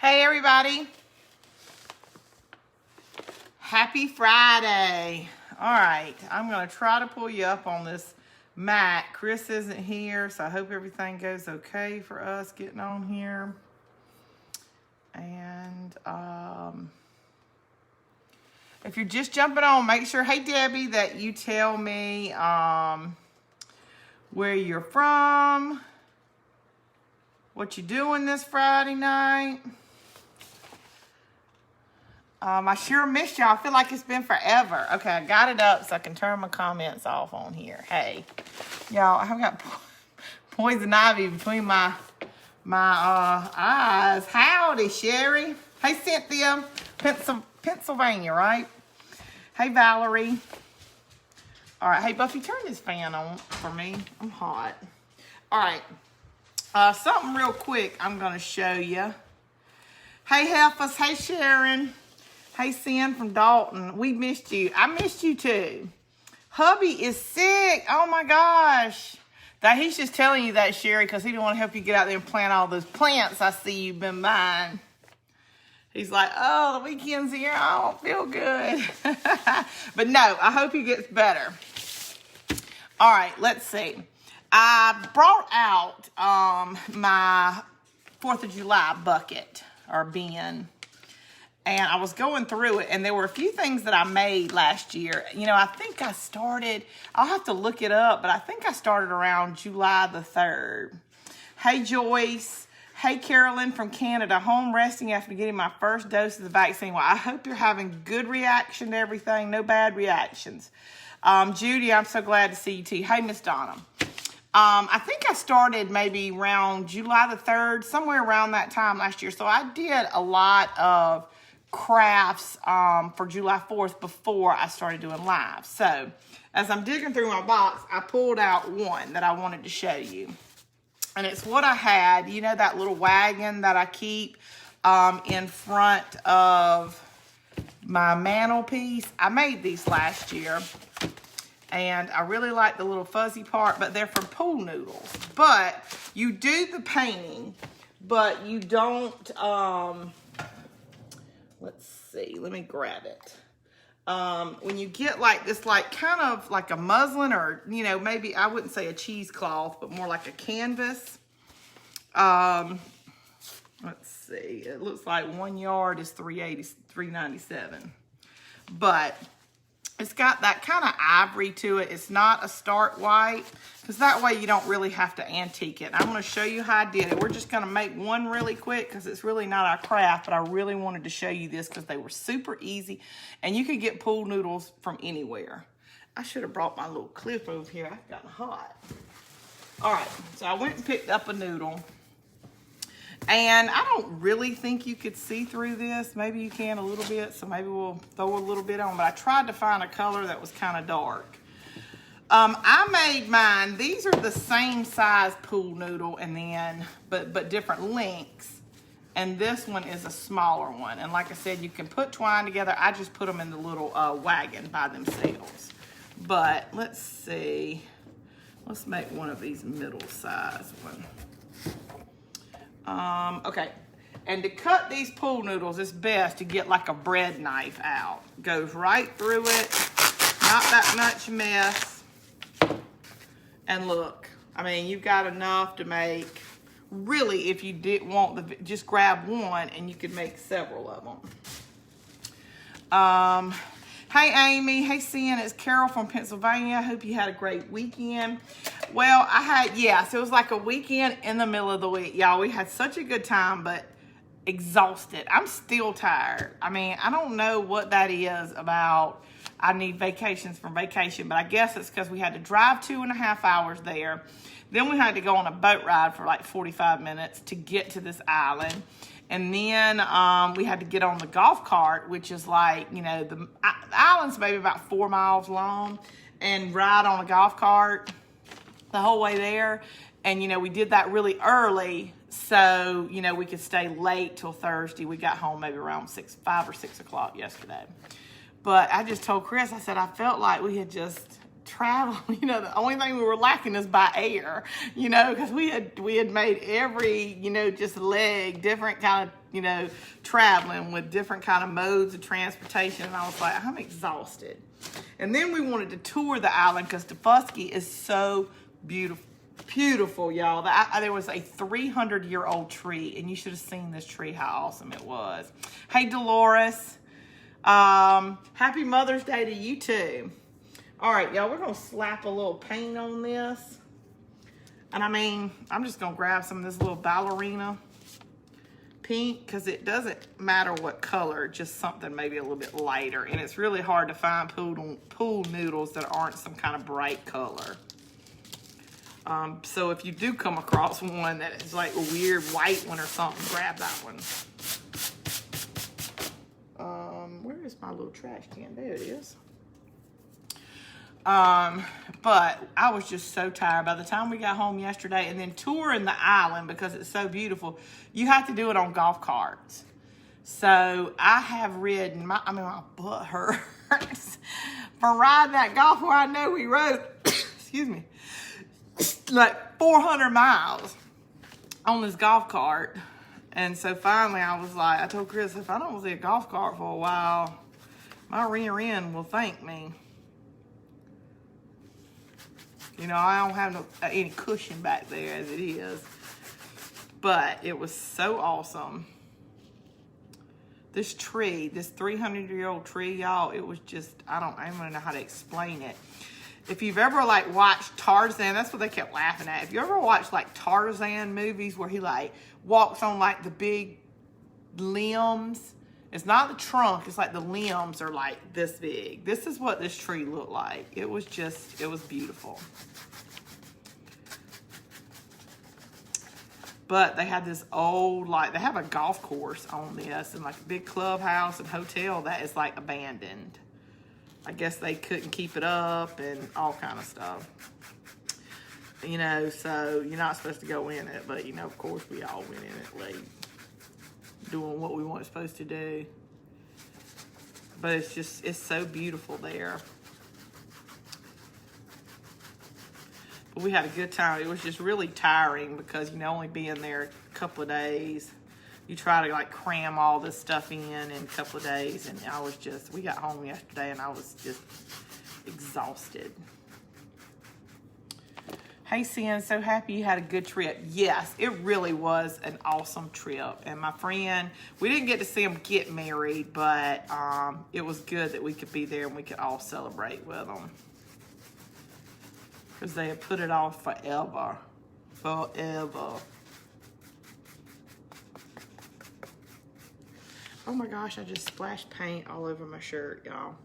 Hey everybody, happy Friday. All right, I'm gonna try to pull you up on this Mac. Chris isn't here, so I hope everything goes okay for us getting on here. And if you're just jumping on, make sure, hey Debbie, that you tell me where you're from, what you're doing this Friday night. I sure missed y'all. I feel like it's been forever. Okay, I got it up so I can turn my comments off on here. Hey, y'all, I've got poison ivy between my eyes. Howdy, Sherry. Hey, Cynthia, Pennsylvania, right? Hey, Valerie. All right, hey, Buffy, turn this fan on for me. I'm hot. All right, something real quick I'm going to show you. Hey, Heifers. Hey, Sharon. Hey, Sin from Dalton. We missed you. I missed you too. Hubby is sick. Oh my gosh. He's just telling you that, Sherry, because he didn't want to help you get out there and plant all those plants I see you've been buying. He's like, oh, the weekend's here. I don't feel good. But no, I hope he gets better. All right, let's see. I brought out my 4th of July bucket or bin. And I was going through it, and there were a few things that I made last year. You know, I think I started, I'll have to look it up, but I think I started around July the 3rd. Hey, Joyce. Hey, Carolyn from Canada. Home resting after getting my first dose of the vaccine. Well, I hope you're having good reaction to everything. No bad reactions. Judy, I'm so glad to see you too. Hey, Miss Donna. I think I started maybe around July the 3rd, somewhere around that time last year. So I did a lot of crafts for July 4th before I started doing live. So as I'm digging through my box, I pulled out one that I wanted to show you. And it's what I had, you know, that little wagon that I keep in front of my mantelpiece. I made these last year. And I really like the little fuzzy part, but they're from pool noodles. But you do the painting, but you don't, let's see, let me grab it. When you get like this, like kind of like a muslin or, you know, maybe I wouldn't say a cheesecloth, but more like a canvas. Let's see, it looks like 1 yard is $3.97. But it's got that kind of ivory to it. It's not a start white, because that way you don't really have to antique it. I'm going to show you how I did it. We're just going to make one really quick because it's really not our craft, but I really wanted to show you this because they were super easy, and you can get pool noodles from anywhere. I should have brought my little clip over here. I've gotten hot. All right, so I went and picked up a noodle. And I don't really think you could see through this. Maybe you can a little bit, so maybe we'll throw a little bit on. But I tried to find a color that was kind of dark. I made mine. These are the same size pool noodle, and then but different lengths. And this one is a smaller one. And like I said, you can put twine together. I just put them in the little wagon by themselves. But let's see. Let's make one of these middle-sized ones. Okay, and to cut these pool noodles, it's best to get like a bread knife out. Goes right through it, not that much mess. And look, I mean, you've got enough to make, really, if you did want just grab one and you could make several of them. Hey, Amy. Hey, Sin. It's Carol from Pennsylvania. I hope you had a great weekend. Well, so it was like a weekend in the middle of the week. Y'all, we had such a good time, but exhausted. I'm still tired. I mean, I don't know what that is about. I need vacations from vacation, but I guess it's because we had to drive 2.5 hours there. Then we had to go on a boat ride for like 45 minutes to get to this island. And then we had to get on the golf cart, which is like, you know, the island's maybe about 4 miles long, and ride on a golf cart the whole way there. And, you know, we did that really early so, you know, we could stay late till Thursday. We got home maybe around 5 or 6 o'clock yesterday. But I just told Chris, I said, I felt like we had just traveled. You know, the only thing we were lacking is by air, you know, because we had made every, you know, just leg different kind of traveling with different kind of modes of transportation. And I was like, I'm exhausted. And then we wanted to tour the island because Daufuskie is so beautiful. Beautiful, y'all. There was a 300-year-old tree, and you should have seen this tree, how awesome it was. Hey, Dolores. Happy Mother's Day to you, too. All right, y'all, we're going to slap a little paint on this. And, I mean, I'm just going to grab some of this little ballerina pink because it doesn't matter what color, just something maybe a little bit lighter. And it's really hard to find pool noodles that aren't some kind of bright color. So if you do come across one that is like a weird white one or something, grab that one. Where is my little trash can? There it is. But I was just so tired. By the time we got home yesterday, and then touring the island because it's so beautiful, you have to do it on golf carts. So I have ridden, my butt hurts from riding that golf where I know we rode, excuse me, like 400 miles on this golf cart. And so finally I was like, I told Chris, if I don't see a golf cart for a while, my rear end will thank me. I don't have any cushion back there as it is. But it was so awesome. This tree, this 300-year-old tree, y'all, it was just, I don't even know how to explain it. If you've ever watched Tarzan, that's what they kept laughing at. If you ever watched Tarzan movies where he walks on the big limbs, it's not the trunk, it's the limbs are this big. This is what this tree looked like. It was beautiful. But they had this old, they have a golf course on this and a big clubhouse and hotel that is abandoned. I guess they couldn't keep it up and all kind of stuff. So you're not supposed to go in it. But, of course, we all went in it late. Doing what we weren't supposed to do. But it's so beautiful there. But we had a good time. It was just really tiring because, only being there a couple of days. You try to cram all this stuff in a couple of days, and we got home yesterday and I was just exhausted. Hey, Sin, so happy you had a good trip. Yes, it really was an awesome trip. And my friend, we didn't get to see them get married, but it was good that we could be there and we could all celebrate with them. Because they had put it off forever. Forever. Oh my gosh, I just splashed paint all over my shirt, y'all.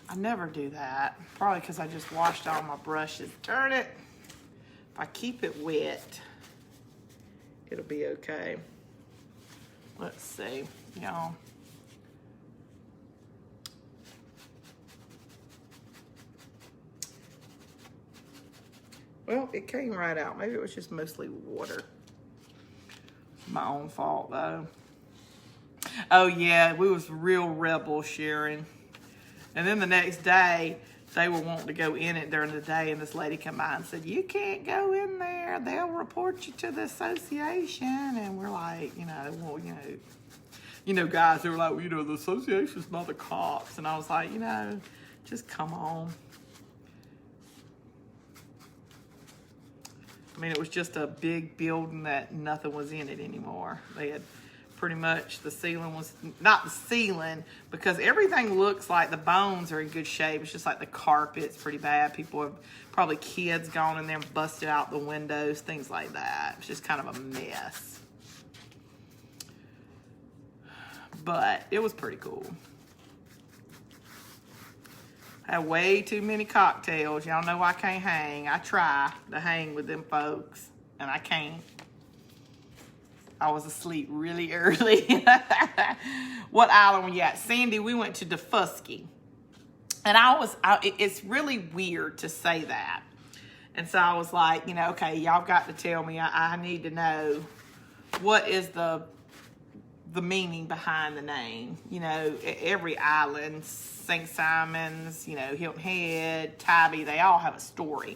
I never do that. Probably because I just washed all my brushes. Darn it. If I keep it wet, it'll be okay. Let's see, y'all. Well, it came right out. Maybe it was just mostly water. My own fault, though. Oh, yeah, we was real rebel, Sharon. And then the next day, they were wanting to go in it during the day, and this lady came by and said, you can't go in there. They'll report you to the association. And we're like, guys, they were like, well, the association's not the cops. And I was like, just come on. I mean, it was just a big building that nothing was in it anymore. They had pretty much, the ceiling was, not the ceiling, because everything looks like the bones are in good shape. It's just the carpet's pretty bad. People have, probably kids gone in there and busted out the windows, things like that. It's just kind of a mess. But it was pretty cool. I had way too many cocktails. Y'all know I can't hang. I try to hang with them folks, and I can't. I was asleep really early. What island were you at? Sandy, we went to Daufuskie. And it's really weird to say that. And so I was like, okay, y'all got to tell me. I need to know what is the meaning behind the name. Every island, St. Simon's, Hilton Head, Tybee, they all have a story.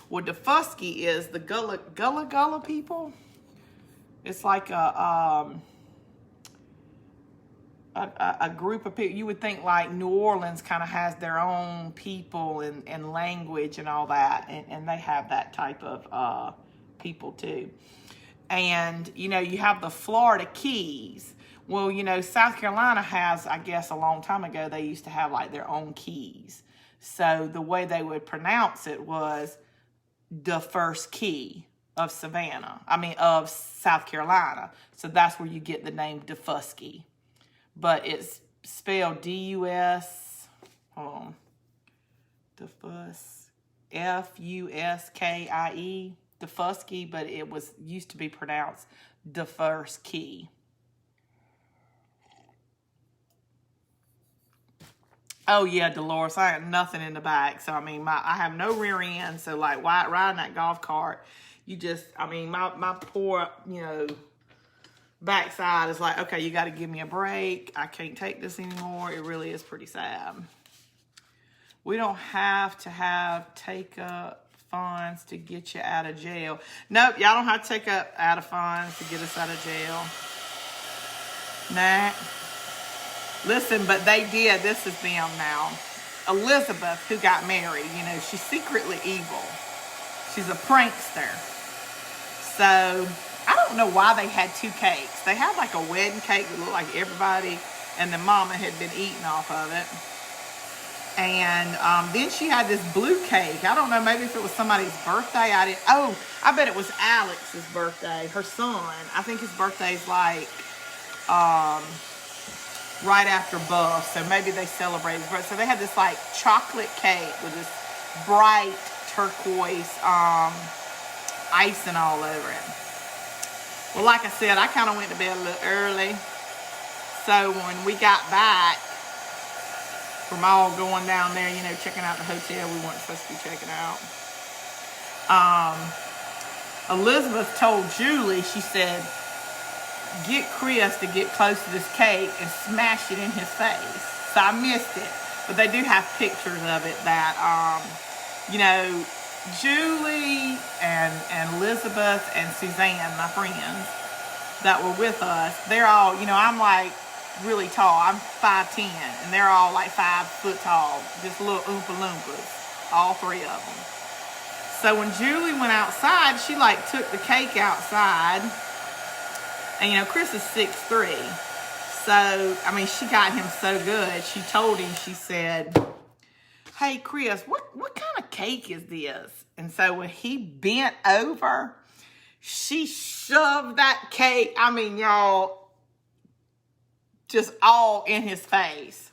Well, Daufuskie is the Gullah people. It's like a a group of people. You would think like New Orleans kind of has their own people and language and all that, and they have that type of people too. And you know, you have the Florida Keys. Well, you know, South Carolina has, I guess a long time ago, they used to have like their own keys. So the way they would pronounce it was the first key of of South Carolina. So that's where you get the name Dafuski. But it's spelled D-U-S, hold on, Dafus, F-U-S-K-I-E, Dafuski, but it used to be pronounced the first key. Oh yeah, Dolores, I got nothing in the back. So, I mean, I have no rear end. So, like, riding that golf cart, you just, I mean, my poor, you know, backside is like, okay, you got to give me a break. I can't take this anymore. It really is pretty sad. We don't have to take up funds to get you out of jail. Nope, y'all don't have to take up out of funds to get us out of jail. Nah. Listen, but they did. This is them now. Elizabeth, who got married, you know, she's secretly evil. She's a prankster. So, I don't know why they had two cakes. They had like a wedding cake that looked like everybody and the mama had been eating off of it. And then she had this blue cake. I don't know, maybe if it was somebody's birthday. I bet it was Alex's birthday, her son. I think his birthday's like right after Buff, so maybe they celebrated his birthday. So they had this like chocolate cake with this bright turquoise icing all over it. Well, like I said, I kind of went to bed a little early. So when we got back from all going down there, you know, checking out the hotel we weren't supposed to be checking out, Elizabeth told Julie, she said, get Chris to get close to this cake and smash it in his face. So I missed it. But they do have pictures of it that, you know, Julie and Elizabeth and Suzanne, my friends that were with us, they're all, you know, I'm like really tall. I'm 5'10", and they're all like 5 foot tall. Just little Oompa Loompas, all three of them. So when Julie went outside, she like took the cake outside. And, you know, Chris is 6'3". So, I mean, she got him so good. She told him, she said, hey, Chris, what kind of cake is this? And so when he bent over, she shoved that cake, I mean, y'all, just all in his face.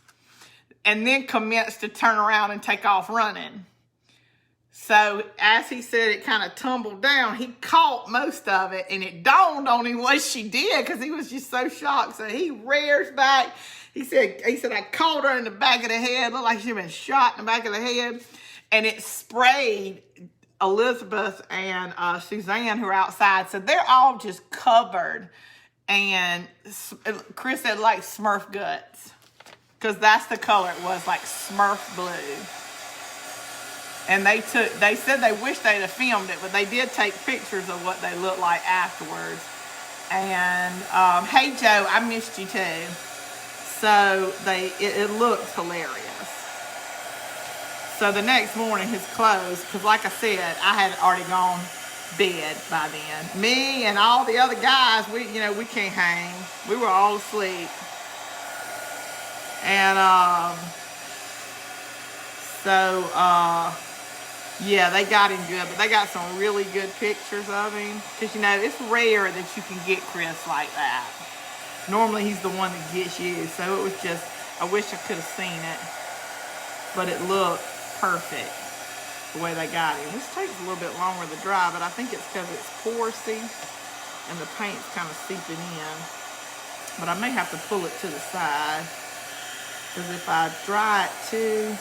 And then commenced to turn around and take off running. So, as he said, it kind of tumbled down. He caught most of it, and it dawned on him what she did because he was just so shocked. So, he rears back. He said, I caught her in the back of the head. Looked like she'd been shot in the back of the head. And it sprayed Elizabeth and Suzanne, who are outside. So, they're all just covered. And Chris said, like Smurf guts. Because that's the color it was, like Smurf blue. And they said they wish they'd have filmed it, but they did take pictures of what they looked like afterwards. And, hey Joe, I missed you too. So it looked hilarious. So the next morning his clothes, because like I said, I had already gone bed by then. Me and all the other guys, we can't hang. We were all asleep. And, yeah, they got him good, but they got some really good pictures of him. Because, you know, it's rare that you can get Chris like that. Normally, he's the one that gets you. So, it was just, I wish I could have seen it. But it looked perfect, the way they got him. This takes a little bit longer to dry, but I think it's because it's porosity and the paint's kind of seeping in. But I may have to pull it to the side. Because if I dry it too,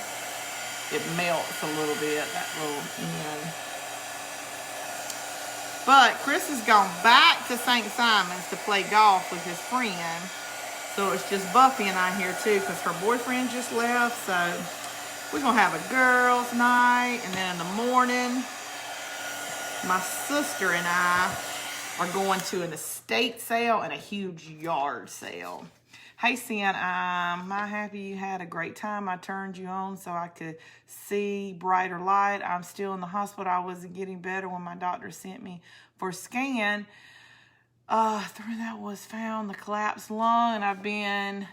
it melts a little bit, that little end. But Chris has gone back to St. Simon's to play golf with his friend. So it's just Buffy and I here too, because her boyfriend just left. So we're going to have a girls' night. And then in the morning, my sister and I are going to an estate sale and a huge yard sale. Hey, Sin, I'm happy you had a great time. I turned you on so I could see brighter light. I'm still in the hospital. I wasn't getting better when my doctor sent me for a scan. Through that was found the collapsed lung, and I've been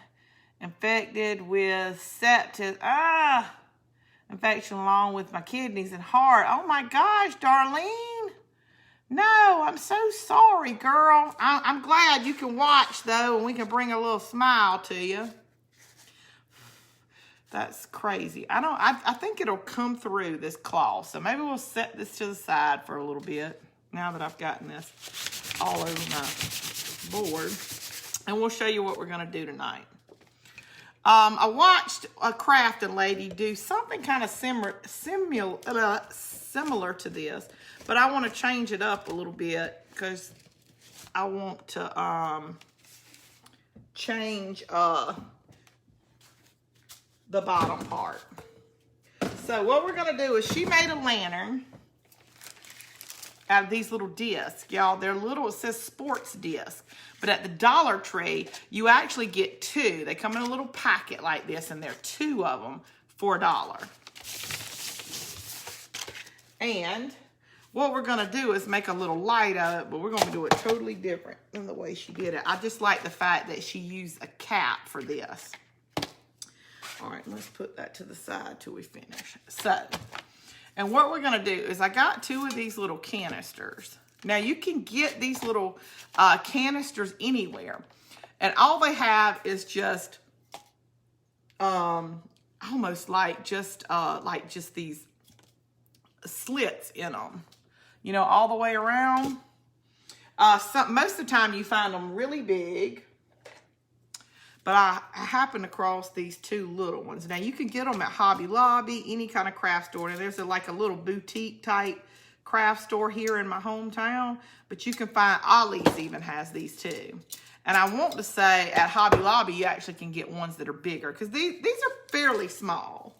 infected with sepsis. Infection along with my kidneys and heart. Oh my gosh, Darlene. No, I'm so sorry, girl. I'm glad you can watch, though, and we can bring a little smile to you. That's crazy. I think it'll come through this claw, so maybe we'll set this to the side for a little bit now that I've gotten this all over my board. And we'll show you what we're going to do tonight. I watched a crafting lady do something kind of similar to this, but I want to change it up a little bit because I want to change the bottom part. So what we're going to do is she made a lantern out of these little discs. Y'all, they're little, it says sports disc. But at the Dollar Tree, you actually get two. They come in a little packet like this, and there are two of them for $1. And what we're going to do is make a little light of it, but we're going to do it totally different than the way she did it. I just like the fact that she used a cap for this. All right, let's put that to the side till we finish. So, and what we're going to do is I got two of these little canisters. Now, you can get these little canisters anywhere. And all they have is just almost like just these slits in them. You know, all the way around. Most of the time you find them really big. But I happened across these two little ones. Now, you can get them at Hobby Lobby, any kind of craft store. And there's like a little boutique type craft store here in my hometown. But you can find, Ollie's even has these too. And I want to say at Hobby Lobby, you actually can get ones that are bigger. Because these are fairly small.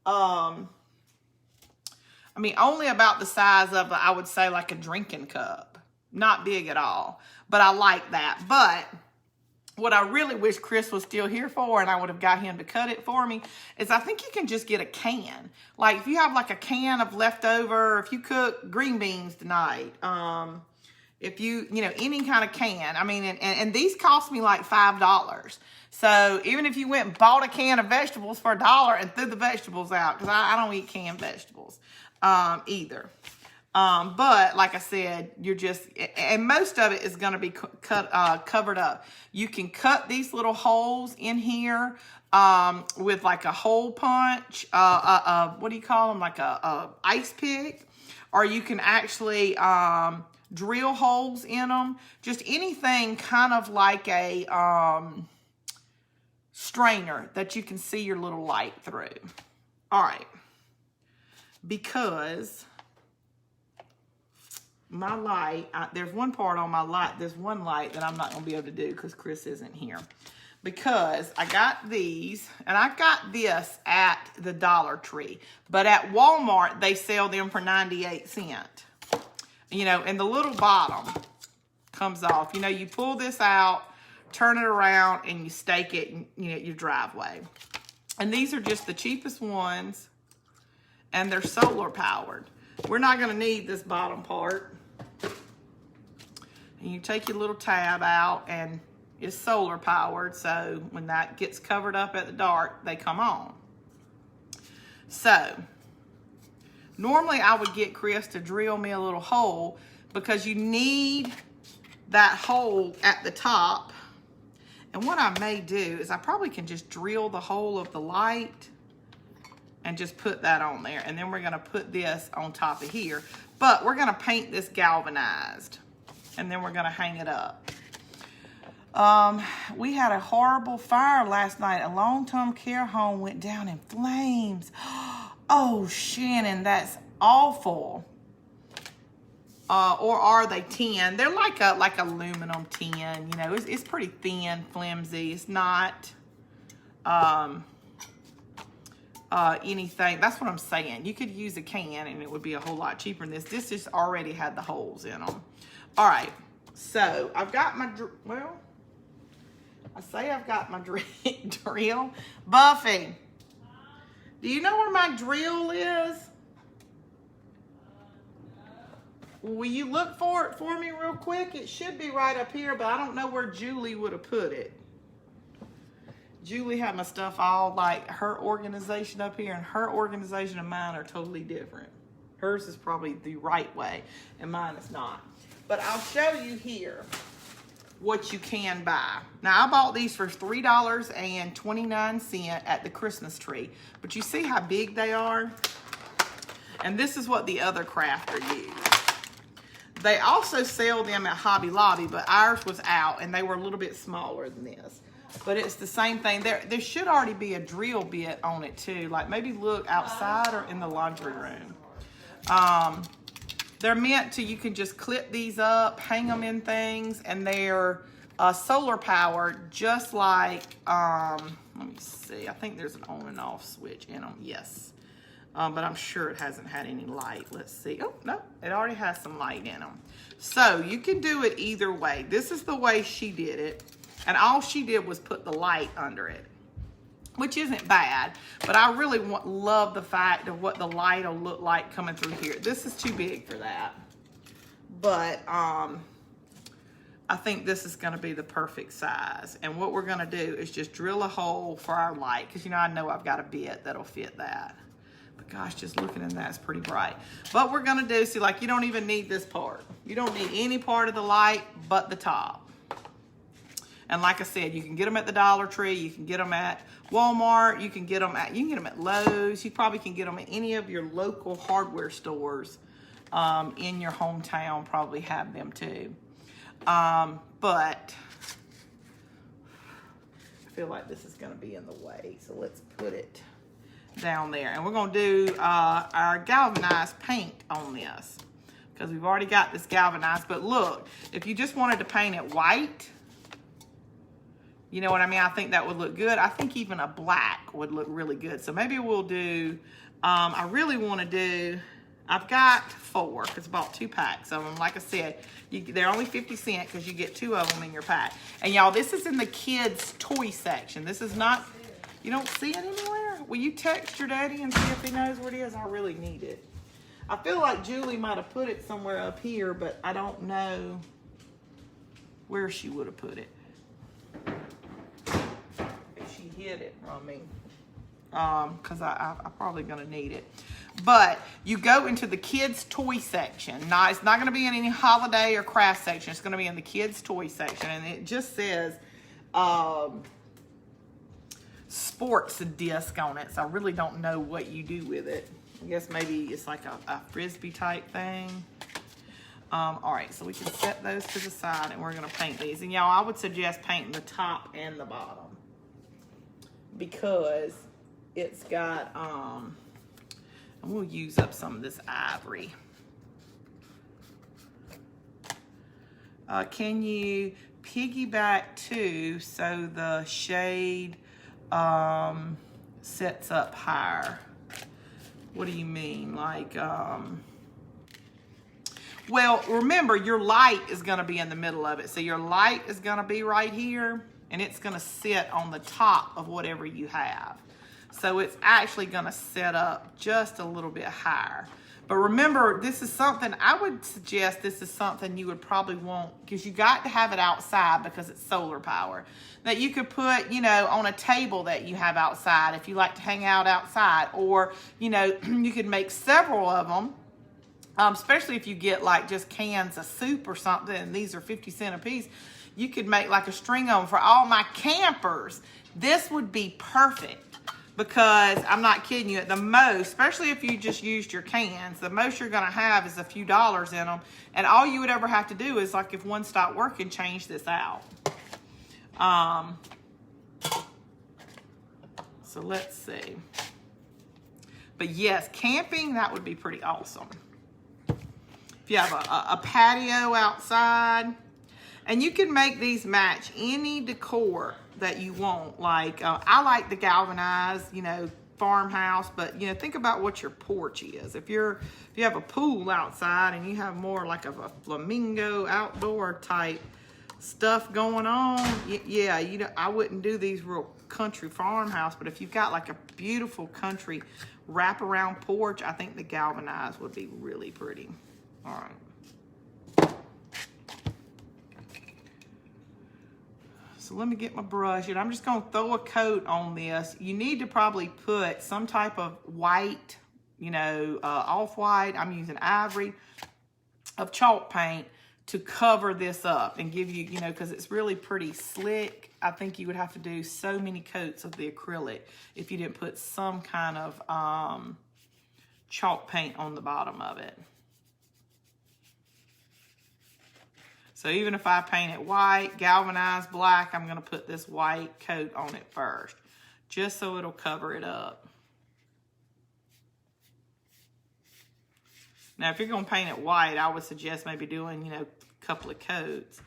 I mean, only about the size of, I would say, like a drinking cup. Not big at all. But I like that. But what I really wish Chris was still here for, and I would have got him to cut it for me, is I think you can just get a can. Like, if you have like a can of leftover, if you cook green beans tonight, if you know, any kind of can. I mean, and these cost me like $5. So even if you went and bought a can of vegetables for $1 and threw the vegetables out, because I don't eat canned vegetables either. But like I said, you're just, and most of it is going to be covered up. You can cut these little holes in here with like a hole punch, what do you call them? Like a ice pick, or you can actually drill holes in them. Just anything kind of like a strainer that you can see your little light through. All right, because my light, there's one part on my light, there's one light that I'm not going to be able to do because Chris isn't here. Because I got these, and I got this at the Dollar Tree. But at Walmart, they sell them for 98 cents. You know, and the little bottom comes off. You know, you pull this out, turn it around, and you stake it in, you know, your driveway. And these are just the cheapest ones, and they're solar powered. We're not going to need this bottom part. And you take your little tab out, and it's solar powered, so when that gets covered up at the dark, they come on. So, normally I would get Chris to drill me a little hole because you need that hole at the top. And what I may do is I probably can just drill the hole of the light and just put that on there. And then we're going to put this on top of here. But we're going to paint this galvanized. And then we're going to hang it up. We had a horrible fire last night. A long-term care home went down in flames. Oh, Shannon, that's awful. Or are they tin? They're like aluminum tin. You know, it's pretty thin, flimsy. It's not anything. That's what I'm saying. You could use a can and it would be a whole lot cheaper than this. This just already had the holes in them. All right. So I've got my, well, I say I've got my drill. Buffy, do you know where my drill is? Will you look for it for me real quick? It should be right up here, but I don't know where Julie would have put it. Julie had my stuff all like her organization up here, and her organization and mine are totally different. Hers is probably the right way, and mine is not. But I'll show you here what you can buy. Now, I bought these for $3.29 at the Christmas tree, but you see how big they are? And this is what the other crafter used. They also sell them at Hobby Lobby, but ours was out, and they were a little bit smaller than this. But it's the same thing. There should already be a drill bit on it, too. Like, maybe look outside or in the laundry room. They're meant to, you can just clip these up, hang them in things, and they're solar powered, just like, let me see. I think there's an on and off switch in them. Yes. But I'm sure it hasn't had any light. Let's see. Oh, no, it already has some light in them. So you can do it either way. This is the way she did it. And all she did was put the light under it, which isn't bad. But I really love the fact of what the light will look like coming through here. This is too big for that. But I think this is going to be the perfect size. And what we're going to do is just drill a hole for our light. Because, you know, I know I've got a bit that'll fit that. But gosh, just looking at that is pretty bright. But we're going to do, see, like, you don't even need this part. You don't need any part of the light but the top. And like I said, you can get them at the Dollar Tree. You can get them at Walmart. You can get them at Lowe's. You probably can get them at any of your local hardware stores in your hometown. Probably have them too. But I feel like this is going to be in the way. So let's put it down there. And we're going to do our galvanized paint on this, because we've already got this galvanized. But look, if you just wanted to paint it white, you know what I mean? I think that would look good. I think even a black would look really good. So maybe we'll do, I really want to do, I've got 4, because I bought 2 packs of them. Like I said, they're only 50 cents because you get 2 of them in your pack. And y'all, this is in the kids' toy section. This is not, you don't see it anywhere? Will you text your daddy and see if he knows where it is? I really need it. I feel like Julie might have put it somewhere up here, but I don't know where she would have put it. Hid it from me, because I'm probably going to need it. But you go into the kids toy section. Now, it's not going to be in any holiday or craft section. It's going to be in the kids toy section, and it just says sports disc on it. So I really don't know what you do with it. I guess maybe it's like a frisbee type thing. All right, so we can set those to the side, and we're going to paint these. And y'all, I would suggest painting the top and the bottom, because it's got, and we'll use up some of this ivory. Can you piggyback too so the shade sets up higher? What do you mean? Like, well, remember, your light is going to be in the middle of it. So your light is going to be right here, and it's going to sit on the top of whatever you have. So it's actually going to set up just a little bit higher. But remember, this is something, I would suggest this is something you would probably want, because you got to have it outside because it's solar power, that you could put, you know, on a table that you have outside if you like to hang out outside. Or, you know, you could make several of them, especially if you get like just cans of soup or something, and these are 50 cents a piece. You could make like a string of them for all my campers. This would be perfect. Because I'm not kidding you, at the most, especially if you just used your cans, the most you're going to have is a few dollars in them. And all you would ever have to do is, like, if one stopped working, change this out. So let's see. But yes, camping, that would be pretty awesome. If you have a patio outside, and you can make these match any decor that you want. Like, I like the galvanized, you know, farmhouse, but, you know, think about what your porch is. If you have a pool outside and you have more like of a flamingo outdoor type stuff going on, yeah, you know, I wouldn't do these real country farmhouse, but if you've got like a beautiful country wraparound porch, I think the galvanized would be really pretty. All right. So let me get my brush, and I'm just gonna throw a coat on this. You need to probably put some type of white, you know, off-white, I'm using ivory, of chalk paint to cover this up and give you, you know, because it's really pretty slick. I think you would have to do so many coats of the acrylic if you didn't put some kind of chalk paint on the bottom of it. So even if I paint it white, galvanized black, I'm gonna put this white coat on it first, just so it'll cover it up. Now, if you're gonna paint it white, I would suggest maybe doing, you know, a couple of coats.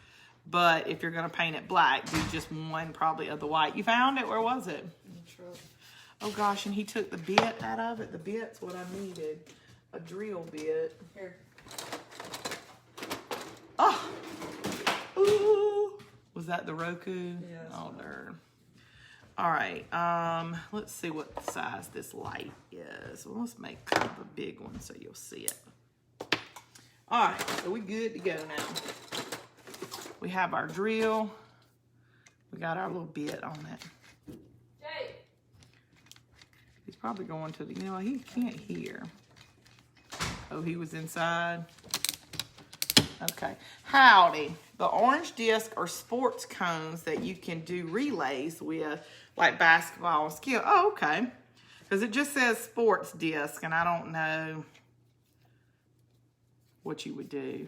But if you're gonna paint it black, do just one probably of the white. You found it? Where was it? In the truck. Oh gosh, and he took the bit out of it. The bit's what I needed. A drill bit. Here. Oh! Ooh! Was that the Roku? Yes. Oh, darn. All right, let's see what size this light is. Well, let's make kind of a big one so you'll see it. All right, so we good to go now. We have our drill. We got our little bit on it. Jay. He's probably going to the, you know, he can't hear. Oh, he was inside. Okay, howdy. The orange disc are sports cones that you can do relays with, like basketball and skill. Oh, okay. Because it just says sports disc, and I don't know what you would do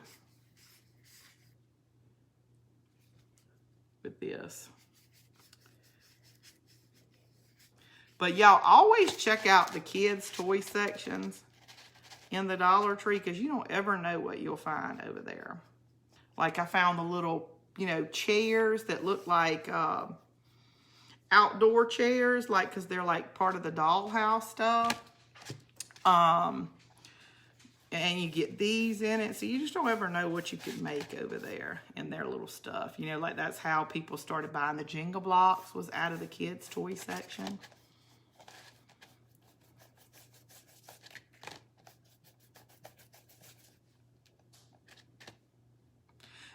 with this. But y'all always check out the kids' toy sections in the Dollar Tree, because you don't ever know what you'll find over there. Like I found the little, you know, chairs that look like outdoor chairs, like, because they're like part of the dollhouse stuff. And you get these in it. So you just don't ever know what you could make over there in their little stuff. You know, like that's how people started buying the Jenga blocks, was out of the kids' toy section.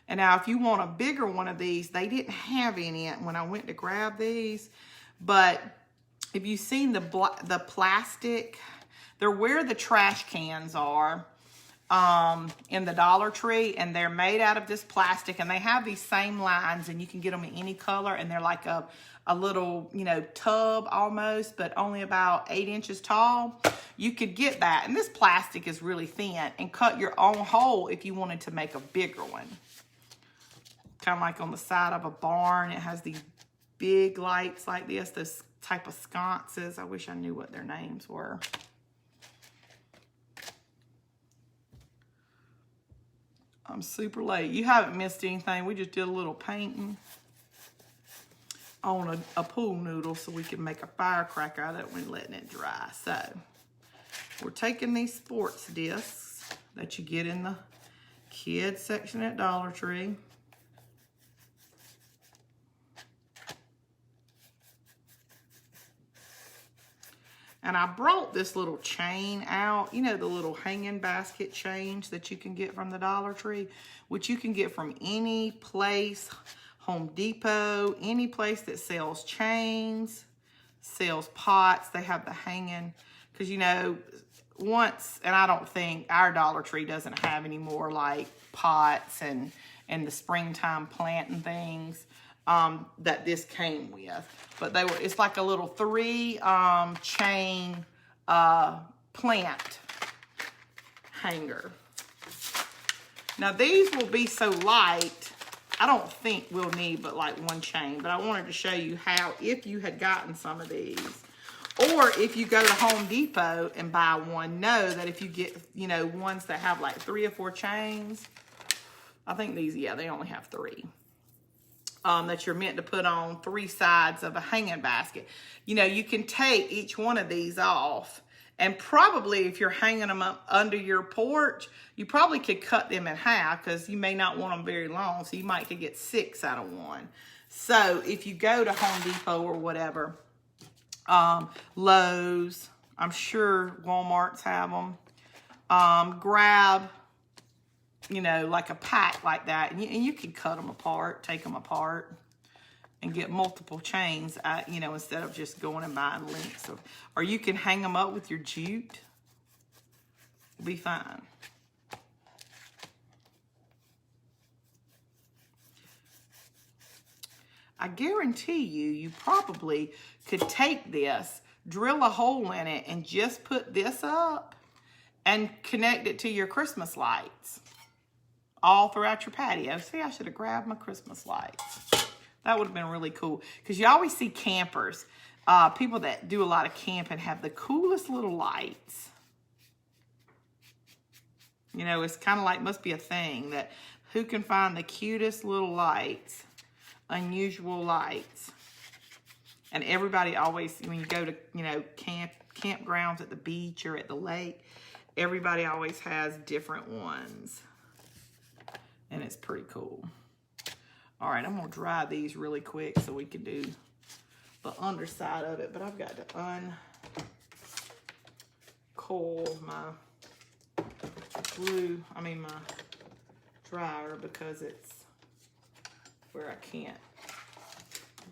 And now if you want a bigger one of these, they didn't have any when I went to grab these. But if you've seen the plastic, they're where the trash cans are in the Dollar Tree, and they're made out of this plastic, and they have these same lines, and you can get them in any color, and they're like a little, you know, tub almost, but only about 8 inches tall. You could get that, and this plastic is really thin, and cut your own hole if you wanted to make a bigger one. Kind of like on the side of a barn. It has these big lights like this, those type of sconces. I wish I knew what their names were. I'm super late. You haven't missed anything. We just did a little painting on a pool noodle so we can make a firecracker out of it when letting it dry. So we're taking these sports discs that you get in the kids section at Dollar Tree. And I brought this little chain out, you know, the little hanging basket chains that you can get from the Dollar Tree, which you can get from any place, Home Depot, any place that sells chains, sells pots. They have the hanging, because, you know, once, and I don't think our Dollar Tree doesn't have any more like pots and the springtime planting things that this came with. But they were, it's like a little 3 chain plant hanger. Now these will be so light, I don't think we'll need but like 1 chain, but I wanted to show you how, if you had gotten some of these, or if you go to Home Depot and buy one, know that if you get, you know, ones that have like 3 or 4 chains, I think these, yeah, they only have 3. That you're meant to put on 3 sides of a hanging basket. You know, you can take each one of these off And probably if you're hanging them up under your porch, you probably could cut them in half because you may not want them very long. So you might could get 6 out of one. So if you go to Home Depot or whatever, Lowe's, I'm sure Walmart's have them. Grab, you know, like a pack like that. And you can cut them apart, take them apart, and get multiple chains, you know, instead of just going and buying links. Or you can hang them up with your jute. It'll be fine. I guarantee you probably could take this, drill a hole in it, and just put this up and connect it to your Christmas lights all throughout your patio. See, I should have grabbed my Christmas lights. That would have been really cool because you always see campers, people that do a lot of camping have the coolest little lights. You know, it's kind of like, must be a thing that who can find the cutest little lights, unusual lights. And everybody always, when you go to, you know, campgrounds at the beach or at the lake, everybody always has different ones. And it's pretty cool. All right, I'm gonna dry these really quick so we can do the underside of it, but I've got to uncoil my my dryer because it's where I can't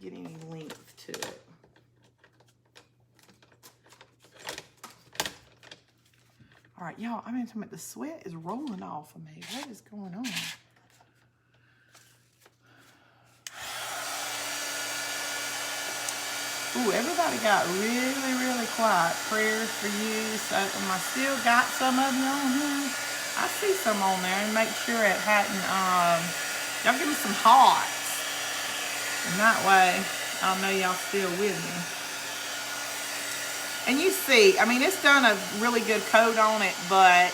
get any length to it. All right, y'all, I'm intimate. The sweat is rolling off of me. What is going on? Ooh, everybody got really, really quiet. Prayers for you. So, I still got some of you on here. I see some on there, and make sure it hadn't, y'all give me some hearts. And that way, I'll know y'all still with me. And you see, I mean, it's done a really good coat on it, but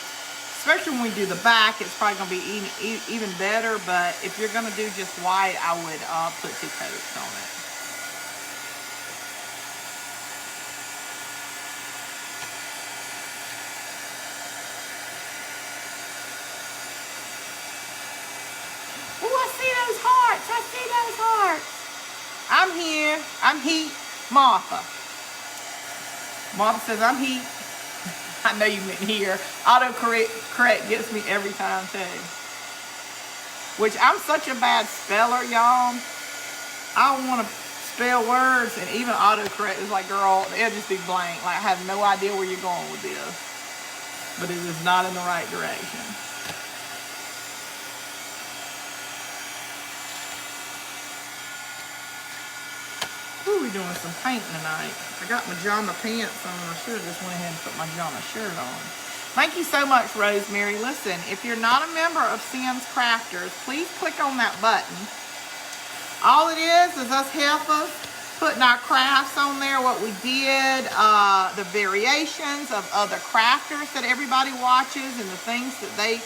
especially when we do the back, it's probably going to be even better. But if you're going to do just white, I would put 2 coats on it. I see those hearts. I'm here. I'm heat. Martha. Martha says I'm heat. I know you meant here. Autocorrect gets me every time too. Which I'm such a bad speller, y'all. I don't want to spell words, and even autocorrect is like, girl, it'll just be blank. Like, I have no idea where you're going with this. But it is not in the right direction. We're doing some painting tonight. I got my pajama pants on. I should have just went ahead and put my pajama shirt on. Thank you so much, Rosemary. Listen, if you're not a member of Simms Crafters, please click on that button. All it is us heifers putting our crafts on there, what we did, the variations of other crafters that everybody watches and the things that they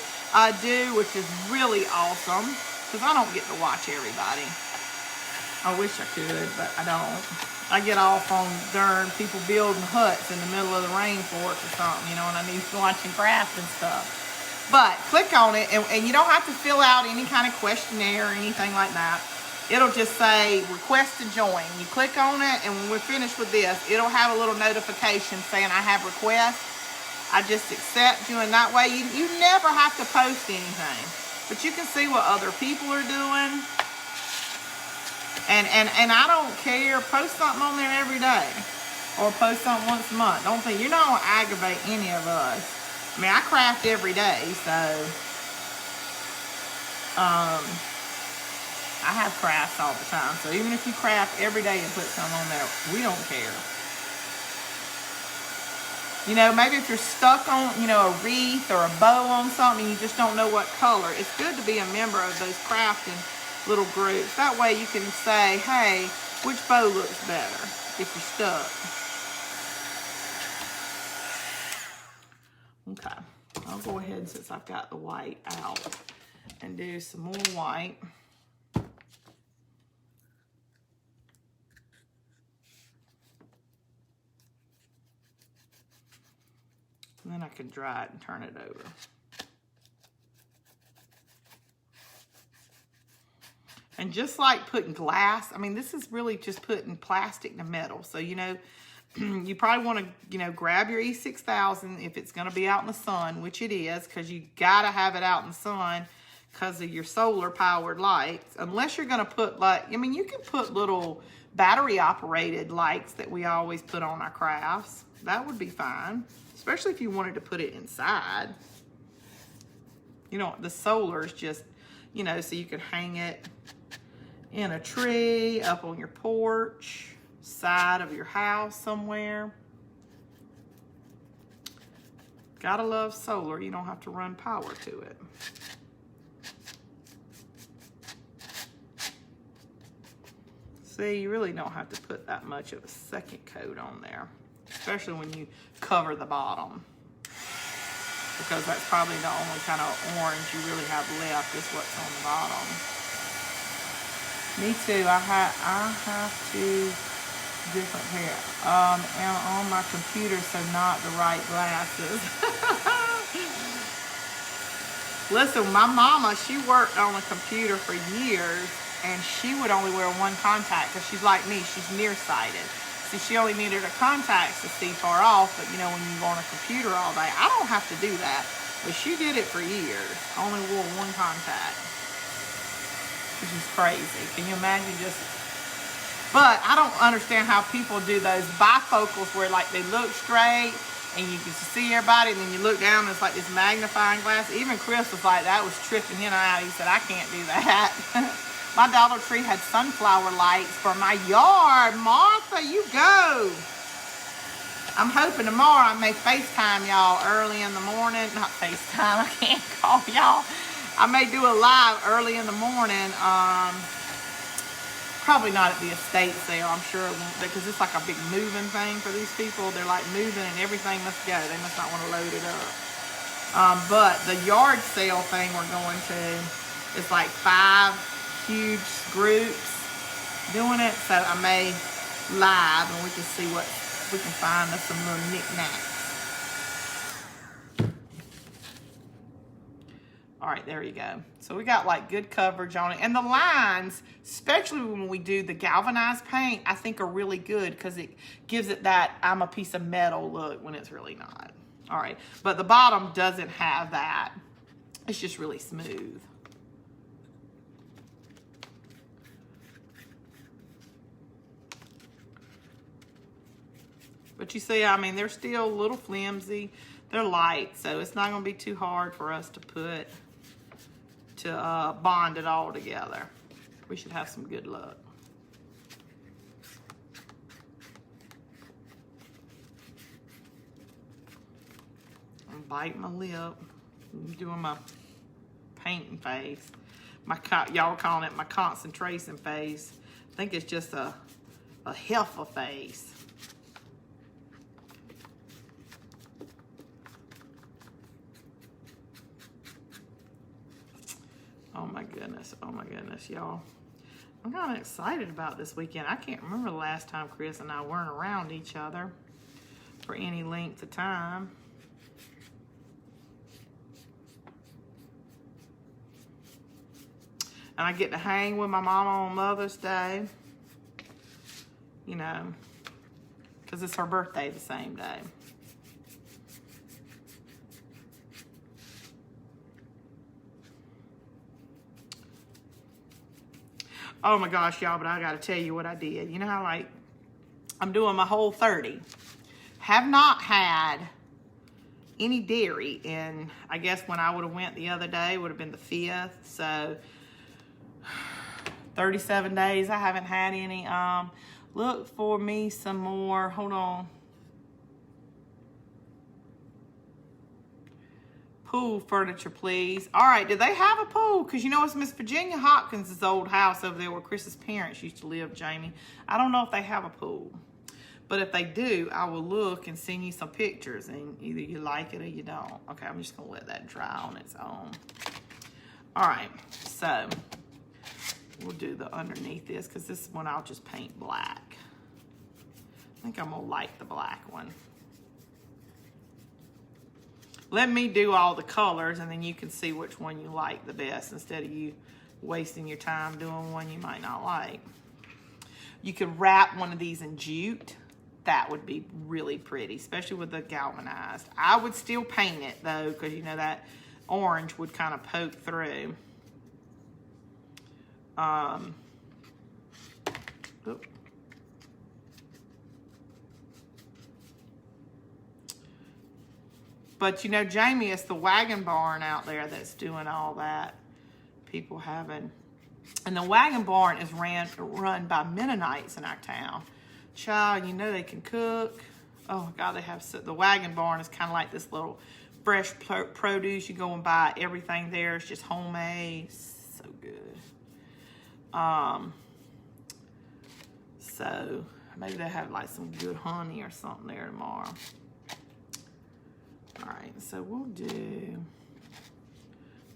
do, which is really awesome because I don't get to watch everybody. I wish I could, but I don't. I get off on darn people building huts in the middle of the rainforest or something, you know, and I need to watch and craft and stuff. But click on it, and you don't have to fill out any kind of questionnaire or anything like that. It'll just say request to join. You click on it, and when we're finished with this, it'll have a little notification saying I have requests. I just accept you, and that way you never have to post anything. But you can see what other people are doing. And I don't care. Post something on there every day. Or post something once a month. Don't think, you're not going to aggravate any of us. I mean, I craft every day, so I have crafts all the time. So even if you craft every day and put something on there, we don't care. You know, maybe if you're stuck on, you know, a wreath or a bow on something, you just don't know what color. It's good to be a member of those crafting little groups. That way you can say, hey, which bow looks better if you're stuck. Okay, I'll go ahead, since I've got the white out, and do some more white. then I can dry it and turn it over. And just like putting glass, I mean, this is really just putting plastic to metal. So, you know, you probably want to, you know, grab your E6000 if it's going to be out in the sun, which it is, because you got to have it out in the sun because of your solar powered lights. Unless you're going to put like, I mean, you can put little battery operated lights that we always put on our crafts. That would be fine, especially if you wanted to put it inside. You know, the solar is just, you know, so you could hang it in a tree, up on your porch, side of your house somewhere. Gotta love solar. You don't have to run power to it. See, you really don't have to put that much of a second coat on there, especially when you cover the bottom, because that's probably the only kind of orange you really have left is what's on the bottom. Me too. I have to different pair. And on my computer, so not the right glasses. Listen, my mama, she worked on a computer for years, and she would only wear one contact because she's like me. She's nearsighted. So she only needed her contacts to see far off. But you know, when you go on a computer all day, I don't have to do that. But she did it for years. Only wore one contact. Which is crazy. Can you imagine just... But I don't understand how people do those bifocals where like they look straight and you can see everybody, and then you look down and it's like this magnifying glass. Even Chris was like, that was tripping him out. He said, I can't do that. My Dollar Tree had sunflower lights for my yard. Martha, you go. I'm hoping tomorrow I may FaceTime y'all early in the morning. Not FaceTime, I can't call y'all. I may do a live early in the morning. Probably not at the estate sale. I'm sure it won't, because it's like a big moving thing for these people. They're like moving and everything must go. They must not want to load it up. But the yard sale thing we're going to is like 5 huge groups doing it. So I may live and we can see what we can find us some little knickknacks. All right, there you go. So we got like good coverage on it. And the lines, especially when we do the galvanized paint, I think are really good because it gives it that I'm a piece of metal look when it's really not. All right, but the bottom doesn't have that. It's just really smooth. But you see, I mean, they're still a little flimsy. They're light, so it's not gonna be too hard for us to put, to bond it all together. We should have some good luck. I'm biting my lip. I'm doing my painting face. Y'all calling it my concentration face. I think it's just a heifer face. Oh my goodness, y'all. I'm kind of excited about this weekend. I can't remember the last time Chris and I weren't around each other for any length of time. And I get to hang with my mama on Mother's Day, you know, because it's her birthday the same day. Oh my gosh, y'all, but I gotta tell you what I did. You know how, like, I'm doing my whole 30. Have not had any dairy in, I guess when I would have went the other day, would have been the 5th. So 37 days, I haven't had any. Look for me some more, hold on. Pool furniture, please. All right, do they have a pool? Because you know it's Miss Virginia Hopkins' old house over there where Chris's parents used to live, Jamie. I don't know if they have a pool. But if they do, I will look and send you some pictures, and either you like it or you don't. Okay, I'm just going to let that dry on its own. All right, so we'll do the underneath this because this one I'll just paint black. I think I'm going to like the black one. let me do all the colors, and then you can see which one you like the best instead of you wasting your time doing one you might not like. You could wrap one of these in jute. That would be really pretty, especially with the galvanized. I would still paint it though, because you know that orange would kind of poke through. But you know, Jamie, it's the Wagon Barn out there that's doing all that. People having, and the Wagon Barn is run by Mennonites in our town. Child, you know they can cook. Oh my God, they have the Wagon Barn is kind of like this little fresh produce. You go and buy everything there. It's just homemade. So good. So maybe they have like some good honey or something there tomorrow. All right, so we'll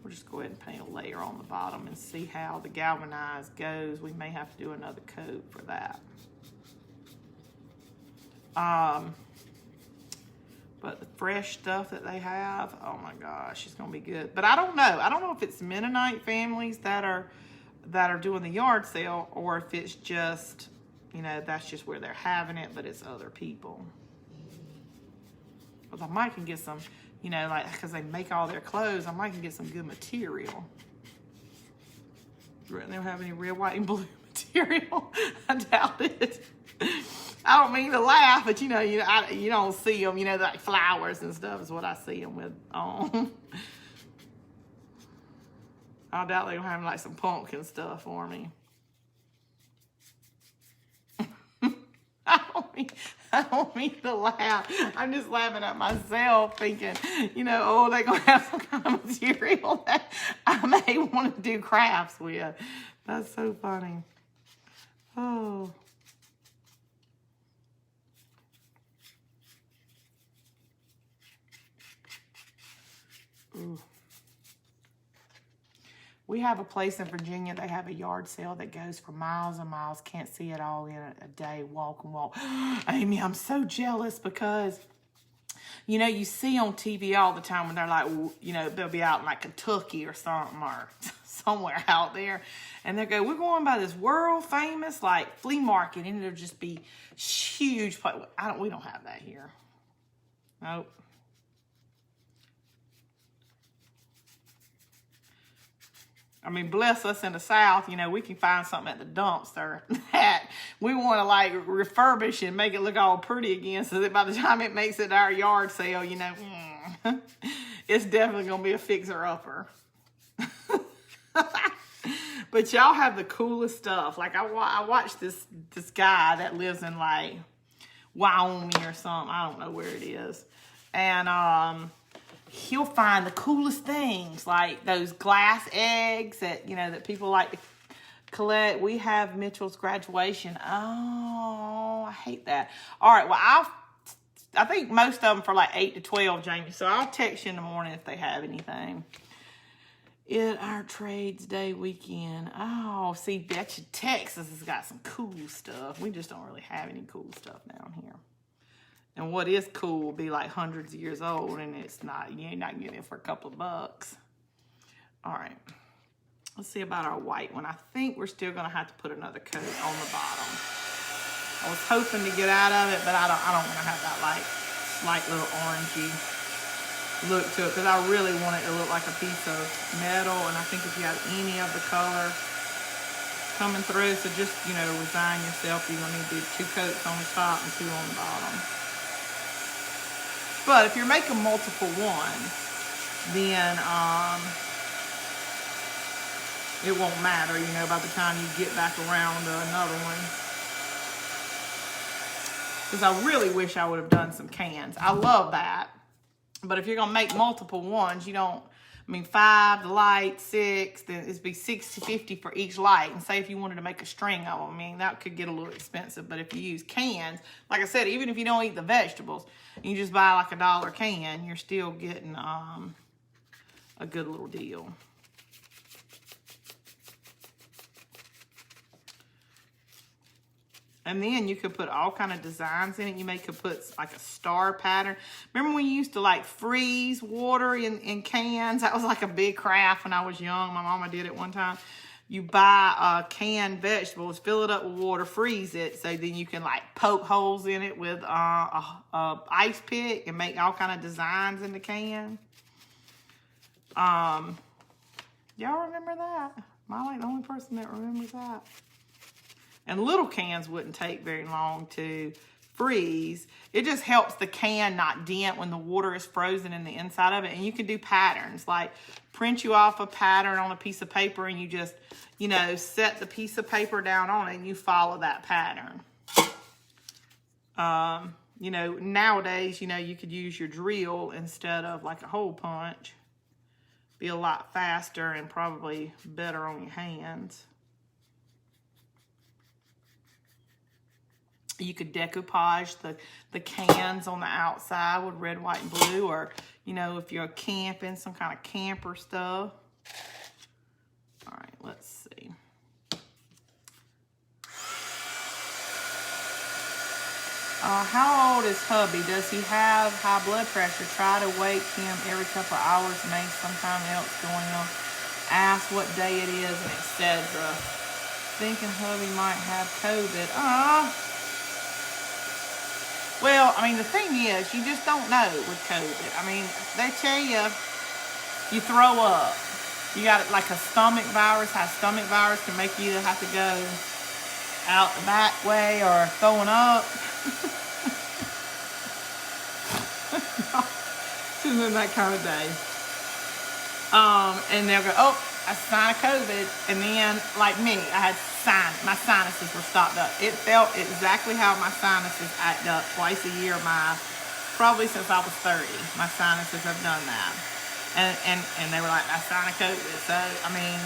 just go ahead and paint a layer on the bottom and see how the galvanized goes. We may have to do another coat for that. But the fresh stuff that they have, oh my gosh, it's gonna be good. But I don't know. I don't know if it's Mennonite families that are doing the yard sale, or if it's just, you know, that's just where they're having it, but it's other people. But I might can get some, you know, like, because they make all their clothes, I might can get some good material. They don't have any red, white, and blue material. I doubt it. I don't mean to laugh, but you know, you don't see them, you know, like flowers and stuff is what I see them with on. I doubt they're gonna have like some pumpkin stuff for me. I don't mean to laugh. I'm just laughing at myself thinking, you know, oh, they're going to have some kind of material that I may want to do crafts with. That's so funny. Oh. Ooh. We have a place in Virginia, they have a yard sale that goes for miles and miles. Can't see it all in a day, walk and walk. Amy, I'm so jealous because, you know, you see on TV all the time when they're like, you know, they'll be out in like Kentucky or something or somewhere out there. And they go, we're going by this world famous like flea market, and it'll just be huge. We don't have that here. Nope. I mean, bless us in the South, you know, we can find something at the dumpster that we want to like refurbish and make it look all pretty again, so that by the time it makes it to our yard sale, you know, it's definitely going to be a fixer-upper. But y'all have the coolest stuff. Like I watched this guy that lives in like Wyoming or something. I don't know where it is. And he'll find the coolest things, like those glass eggs that, you know, that people like to collect. We have Mitchell's graduation. Oh, I hate that. All right, well, I think most of them for like 8 to 12, Jamie. So I'll text you in the morning if they have anything. Our Trades Day weekend. Oh, see, betcha Texas has got some cool stuff. We just don't really have any cool stuff down here. And what is cool will be like hundreds of years old, and it's not, you ain't not getting it for a couple of bucks. All right. Let's see about our white one. I think we're still gonna have to put another coat on the bottom. I was hoping to get out of it, but I don't want to have that like slight little orangey look to it, because I really want it to look like a piece of metal. And I think if you have any of the color coming through, so just, you know, resign yourself. You're gonna need to do 2 coats on the top and 2 on the bottom. But if you're making multiple ones, then it won't matter, you know, by the time you get back around to another one. Because I really wish I would have done some cans. I love that. But if you're going to make multiple ones, you don't, I mean, 5, the light, 6, then it'd be $60.50 for each light. And say if you wanted to make a string of them, I mean, that could get a little expensive. But if you use cans, like I said, even if you don't eat the vegetables, you just buy like $1 can, you're still getting a good little deal. And then you could put all kind of designs in it. You could put like a star pattern. Remember when you used to like freeze water in cans? That was like a big craft when I was young. My mama did it one time. You buy canned vegetables, fill it up with water, freeze it, so then you can like poke holes in it with a ice pick and make all kind of designs in the can. Y'all remember that? I ain't the only person that remembers that. And little cans wouldn't take very long to freeze. It just helps the can not dent when the water is frozen in the inside of it. And you can do patterns, like print you off a pattern on a piece of paper and you just, you know, set the piece of paper down on it and you follow that pattern. You know, nowadays, you know, you could use your drill instead of like a hole punch. Be a lot faster and probably better on your hands. You could decoupage the cans on the outside with red, white, and blue, or, you know, if you're camping, some kind of camper stuff. All right, let's see. How old is hubby? Does he have high blood pressure? Try to wake him every couple of hours, maybe sometime else going on. Ask what day it is, and etc. Thinking hubby might have COVID. Well, I mean, the thing is, you just don't know with COVID. I mean, they tell you, you throw up. You got like a stomach virus. How stomach virus can make you either have to go out the back way or throwing up. She's in that kind of day. And they'll go, oh, I signed COVID. And then, like me, I had my sinuses were stopped up. It felt exactly how my sinuses act up twice a year. Probably since I was 30, my sinuses have done that. And they were like, I signed COVID. So, I mean,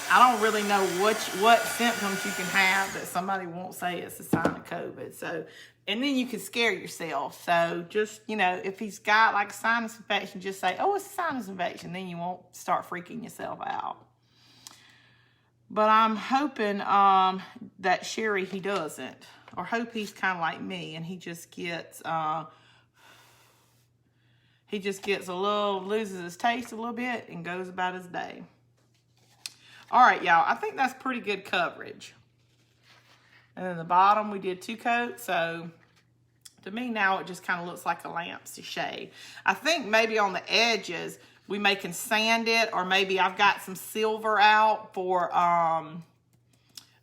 I don't really know what symptoms you can have that somebody won't say it's a sign of COVID. So, and then you can scare yourself. So just, you know, if he's got like a sinus infection, just say, oh, it's a sinus infection. Then you won't start freaking yourself out. But I'm hoping that Sherry, he doesn't. Or hope he's kind of like me and he just gets loses his taste a little bit and goes about his day. All right, y'all, I think that's pretty good coverage. And then the bottom, we did 2 coats. So to me now, it just kind of looks like a lamp to shade. I think maybe on the edges, we can sand it, or maybe I've got some silver out for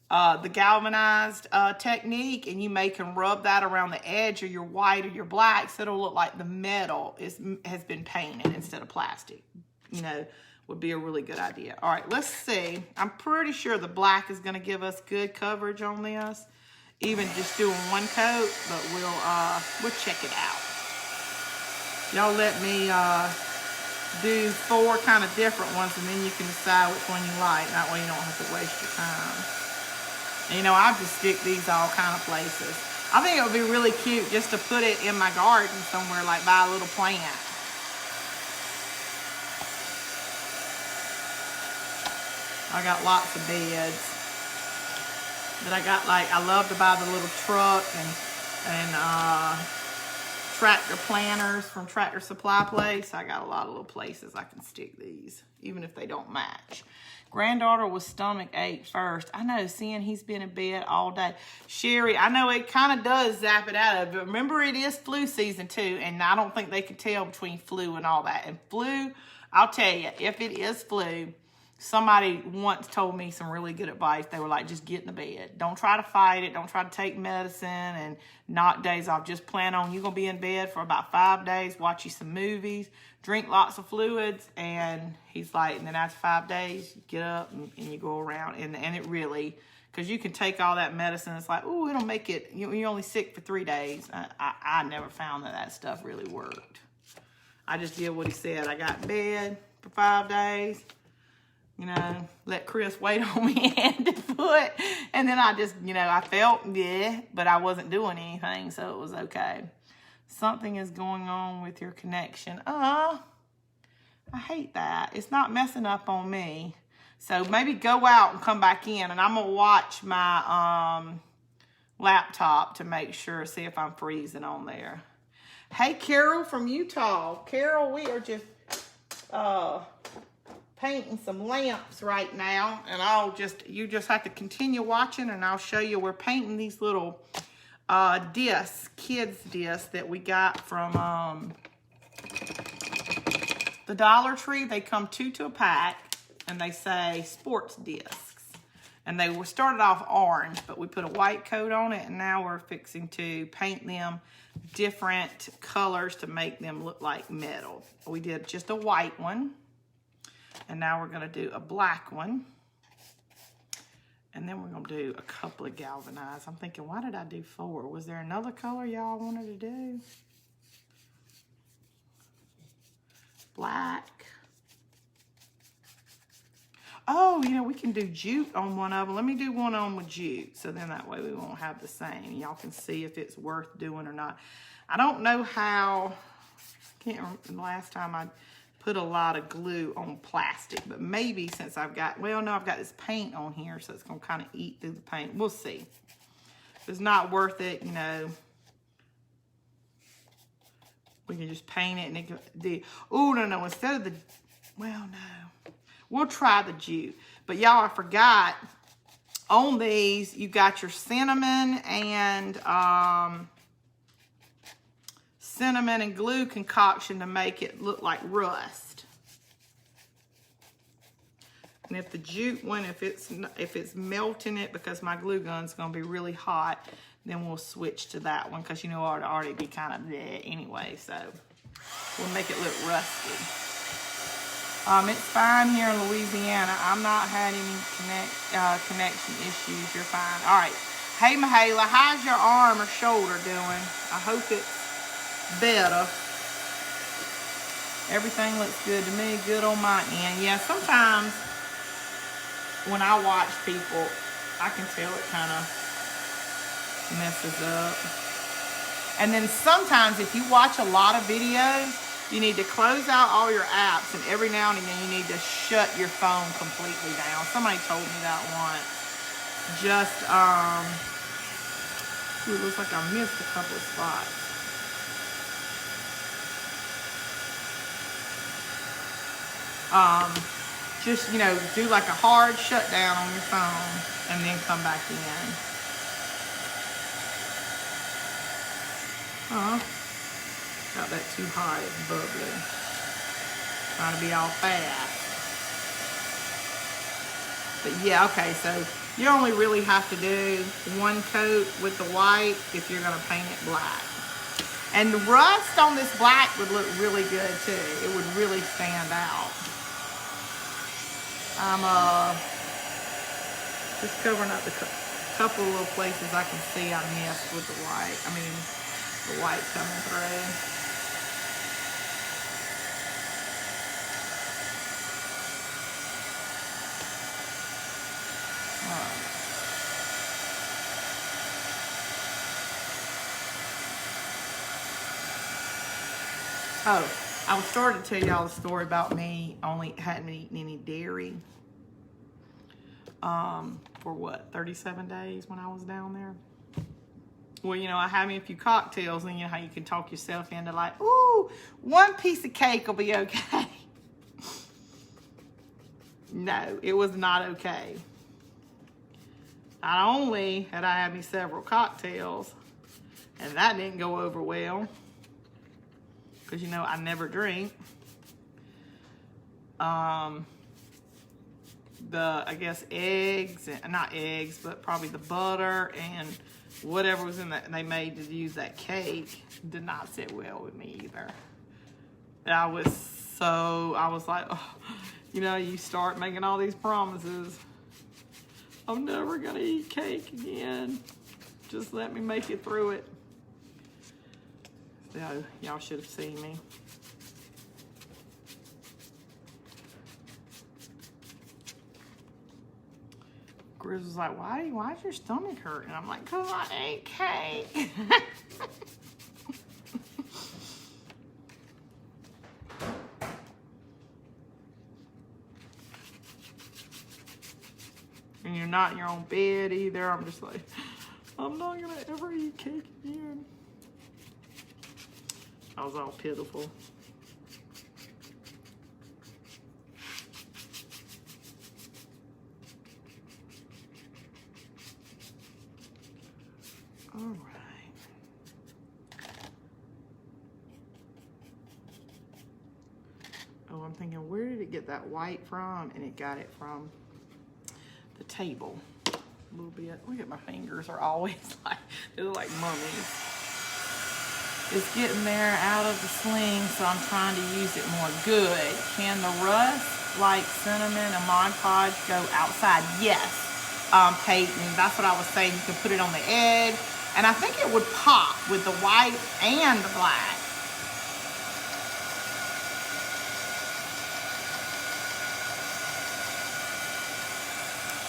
the galvanized technique, and you can rub that around the edge of your white or your black, so it'll look like the metal has been painted instead of plastic. You know, would be a really good idea. All right, let's see. I'm pretty sure the black is going to give us good coverage on this, even just doing 1 coat, but we'll check it out. Y'all let me do 4 kind of different ones, and then you can decide which one you like. That way you don't have to waste your time. And, you know, I just stick these all kind of places. I think it would be really cute just to put it in my garden somewhere, like by a little plant. I got lots of beds that I got. Like, I love to buy the little truck and tractor planters from Tractor Supply Place. I got a lot of little places I can stick these, even if they don't match. Granddaughter with stomach ache first. I know, seeing he's been in bed all day. Sherry, I know it kind of does zap it out of it, but remember it is flu season too, and I don't think they can tell between flu and all that. And flu, I'll tell you, if it is flu, somebody once told me some really good advice. They were like, just get in the bed. Don't try to fight it. Don't try to take medicine and knock days off. Just plan on you're going to be in bed for about 5 days, watch you some movies, drink lots of fluids. And he's like, and then after 5 days, you get up and you go around. And it really, because you can take all that medicine. It's like, oh, it'll make it, you're only sick for 3 days. I never found that stuff really worked. I just did what he said. I got in bed for 5 days. You know, let Chris wait on me hand to foot. And then I just, you know, I felt, yeah, but I wasn't doing anything, so it was okay. Something is going on with your connection. I hate that. It's not messing up on me. So maybe go out and come back in, and I'm going to watch my laptop to make sure, see if I'm freezing on there. Hey, Carol from Utah. Carol, we are just painting some lamps right now, and you just have to continue watching, and I'll show you. We're painting these little discs, kids discs that we got from the Dollar Tree. They come 2 to a pack, and they say sports discs. And they were started off orange, but we put a white coat on it, and now we're fixing to paint them different colors to make them look like metal. We did just a white one, and now we're gonna do a black one. And then we're gonna do a couple of galvanized. I'm thinking, why did I do 4? Was there another color y'all wanted to do? Black. Oh, you know, we can do jute on one of them. Let me do one on with jute, so then that way we won't have the same. Y'all can see if it's worth doing or not. I don't know how, can't remember the last time I put a lot of glue on plastic, but maybe since I've got, well, no, I've got this paint on here, so it's gonna kind of eat through the paint. We'll see. If it's not worth it, you know, we can just paint it and it can do, oh, no, instead of the, well, no. We'll try the jute. But y'all, I forgot, on these, you got your cinnamon and glue concoction to make it look like rust. And if the jute one, if it's melting it, because my glue gun's gonna be really hot, then we'll switch to that one, because you know it'll already be kind of there anyway, so we'll make it look rusty. It's fine here in Louisiana. I'm not had any connection issues. You're fine. All right. Hey, Mahala, how's your arm or shoulder doing? I hope it's better. Everything looks good to me. Good on my end. Yeah, sometimes when I watch people, I can tell it kind of messes up. And then sometimes if you watch a lot of videos, you need to close out all your apps, and every now and again you need to shut your phone completely down. Somebody told me that once. Just, ooh, it looks like I missed a couple of spots. Just, you know, do like a hard shutdown on your phone and then come back in. Got that too high, it's bubbly. Trying to be all fast. But yeah, okay, so you only really have to do one coat with the white if you're gonna paint it black. And the rust on this black would look really good too. It would really stand out. I'm just covering up the couple of little places I can see I missed with the white. I mean, the white coming through. Oh, I was starting to tell y'all a story about me only hadn't eaten any dairy for what, 37 days when I was down there. Well, you know, I had me a few cocktails, and you know how you can talk yourself into like, ooh, one piece of cake will be okay. No, it was not okay. Not only had I had me several cocktails, and that didn't go over well, because you know I never drink. I guess eggs, and not eggs, but probably the butter and whatever was in that they made to use that cake did not sit well with me either. I was like, oh, you know, you start making all these promises. I'm never gonna eat cake again. Just let me make it through it. So, y'all should have seen me. Grizz was like, why is your stomach hurting? I'm like, cause I ate cake. And you're not in your own bed either. I'm just like, I'm not gonna ever eat cake again. I was all pitiful. All right. Oh, I'm thinking, where did it get that white from? And it got it from the table. A little bit. Look at my fingers are always like, they're like mummies. It's getting there out of the sling, so I'm trying to use it more. Good. Can the rust, like cinnamon and Mod Podge, go outside? Yes, Peyton. That's what I was saying. You can put it on the edge, and I think it would pop with the white and the black.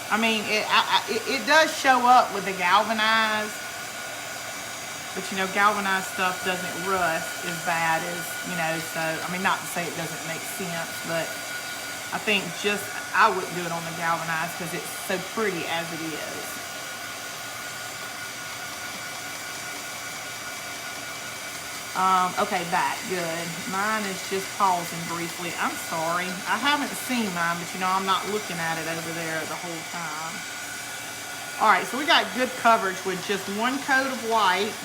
I mean, it does show up with the galvanized. But, you know, galvanized stuff doesn't rust as bad as, you know, so, I mean, not to say it doesn't make sense, but I think I wouldn't do it on the galvanized because it's so pretty as it is. Okay, back, good. Mine is just pausing briefly. I'm sorry. I haven't seen mine, but, you know, I'm not looking at it over there the whole time. All right, so we got good coverage with just one coat of white